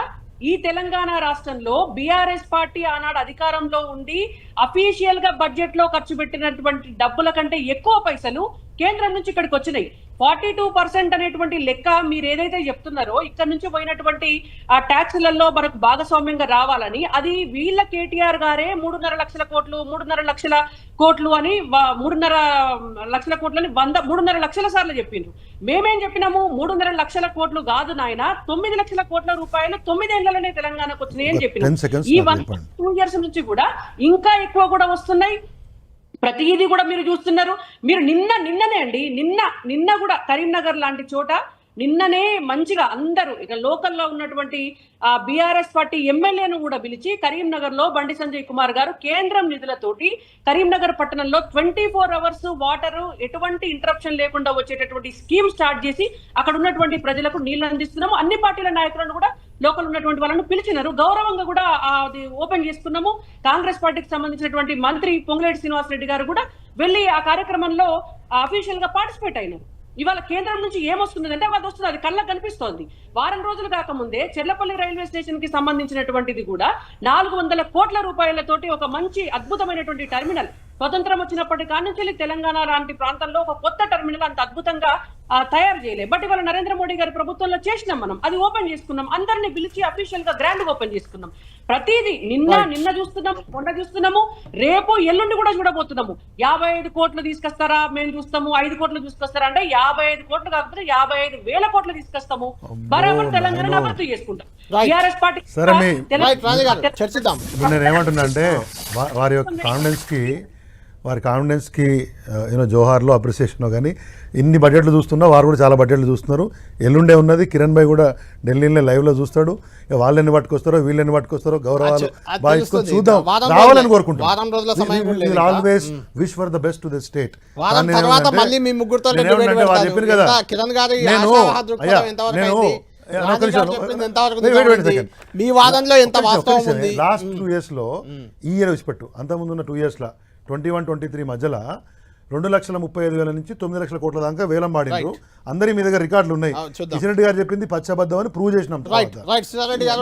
ఈ తెలంగాణ రాష్ట్రంలో బీఆర్ఎస్ పార్టీ ఆనాడు అధికారంలో ఉండి అఫీషియల్ గా బడ్జెట్ లో ఖర్చు పెట్టినటువంటి డబ్బుల కంటే ఎక్కువ పైసలు కేంద్రం నుంచి ఇక్కడికి వచ్చినాయి. 42% అనేటువంటి లెక్క మీరు ఏదైతే చెప్తున్నారో ఇక్కడ నుంచి పోయినటువంటి ఆ ట్యాక్స్లలో మనకు భాగస్వామ్యంగా రావాలని, అది వీళ్ళ కేటీఆర్ గారే 3.5 లక్షల కోట్లు 3.5 లక్షల కోట్లు అని 3.5 లక్షల కోట్లని 3.5 లక్షల సార్లు చెప్పిండ్రు. మేమేం చెప్పినాము, 3.5 లక్షల కోట్లు కాదు నాయన, 9 లక్షల కోట్ల రూపాయలు 9 ఏళ్లలోనే తెలంగాణకు వచ్చినాయి అని చెప్పినాం. ఈ 2 years నుంచి కూడా ఇంకా ఎక్కువ కూడా వస్తున్నాయి. ప్రతిదీ కూడా మీరు చూస్తున్నారు. మీరు నిన్ననే అండి నిన్న కూడా కరీంనగర్ లాంటి చోట నిన్ననే మంచిగా అందరూ ఇక లోకల్లో ఉన్నటువంటి బీఆర్ఎస్ పార్టీ ఎమ్మెల్యేను కూడా పిలిచి కరీంనగర్ లో బండి సంజయ్ కుమార్ గారు కేంద్రం నిధులతోటి కరీంనగర్ పట్టణంలో 24 hours వాటర్ ఎటువంటి ఇంటరప్షన్ లేకుండా వచ్చేటటువంటి స్కీమ్ స్టార్ట్ చేసి అక్కడ ఉన్నటువంటి ప్రజలకు నీళ్లు అందిస్తున్నాము. అన్ని పార్టీల నాయకులను కూడా లోకల్ ఉన్నటువంటి వాళ్ళను పిలిచినారు, గౌరవంగా కూడా అది ఓపెన్ చేసుకున్నాము. కాంగ్రెస్ పార్టీకి సంబంధించినటువంటి మంత్రి పొంగులేటి శ్రీనివాసరెడ్డి గారు కూడా వెళ్ళి ఆ కార్యక్రమంలో అఫీషియల్ గా పార్టిసిపేట్ అయినారు. ఇవాళ కేంద్రం నుంచి ఏమొస్తుంది అంటే అది వస్తుంది, అది కళ్ళకు కనిపిస్తోంది. వారం రోజులు కాకముందే చెర్లపల్లి రైల్వే స్టేషన్ కి సంబంధించినటువంటిది కూడా 400 కోట్ల రూపాయలతోటి ఒక మంచి అద్భుతమైనటువంటి టెర్మినల్ స్వతంత్రం వచ్చినప్పటి కానుంచి తెలంగాణ లాంటి ప్రాంతంలో ఒక కొత్త టెర్మినల్ అంత అద్భుతంగా తయారు చేయలేదు. బట్ ఇవాళ నరేంద్ర మోడీ గారి ప్రభుత్వంలో చేసినాం, మనం అది ఓపెన్ చేసుకున్నాం, అందరినీ పిలిచి అఫీషియల్ గా గ్రాండ్ ఓపెన్ చేసుకున్నాం. ప్రతిదీ నిన్న చూస్తున్నాము, మొన్న చూస్తున్నాము, రేపు ఎల్లుండి కూడా చూడబోతున్నాము. 55 కోట్లు తీసుకొస్తారా మేము చూస్తాము, 5 కోట్లు తీసుకొస్తారా అంటే 55 కోట్లు కాకపోతే 55,000 కోట్లు తీసుకొస్తాము. బరాబర్ తెలంగాణ అభివృద్ధి చేసుకుంటాం. టీఆర్ఎస్ పార్టీ చర్చిద్దాం. ఇప్పుడు నేను ఏమంటున్నా అంటే వారి యొక్క కాన్ఫిడెన్స్ కి వారి కాన్ఫిడెన్స్కి జోహార్లో అప్రిసియేషన్లో కానీ ఇన్ని బడ్జెట్లు చూస్తున్నా వారు కూడా చాలా బడ్జెట్లు చూస్తున్నారు. ఎల్లుండే ఉన్నది, కిరణ్ భాయ్ కూడా ఢిల్లీలో లైవ్లో చూస్తాడు. ఇక వాళ్ళని పట్టుకొస్తారో వీళ్ళని పట్టుకొస్తారో గౌరవాలు అది బాగా తెలుస్తుంది. చూద్దాం, వారం రావాలని రోజుల- వారం రోజుల సమయం కూడా లేదు ఇంకా. Always wish for the best to the state. వారం తర్వాత మళ్ళీ మీ ముగ్గురుతో debate పెడతారు. కదా ఎంత కిరణ్ గారి నేను ఆశావాహ దృక్పథం ఎంతవరకు అయింది? రాజీ గారు చెప్పింది ఎంతవరకు నిజమైంది? మీ వాదనలో ఎంత వాస్తవం ఉంది? లాస్ట్ 2 yearsలో ఈ ఇయర్ విడిచిపెట్టు, అంతకుముందు ఉన్న 2 yearsలో 21-23 మధ్యలో 2,35,000 నుంచి 9 లక్షల కోట్ల దాకా వేలం పాడిండ్రు. అందరి మీ దగ్గర రికార్డులు ఉన్నాయి. చూద్దాం. కిషన్ రెడ్డి గారు చెప్పింది పచ్చబద్ధం అని ప్రూవ్ చేసినాం. రైట్ శ్రీధర్ రెడ్డి గారు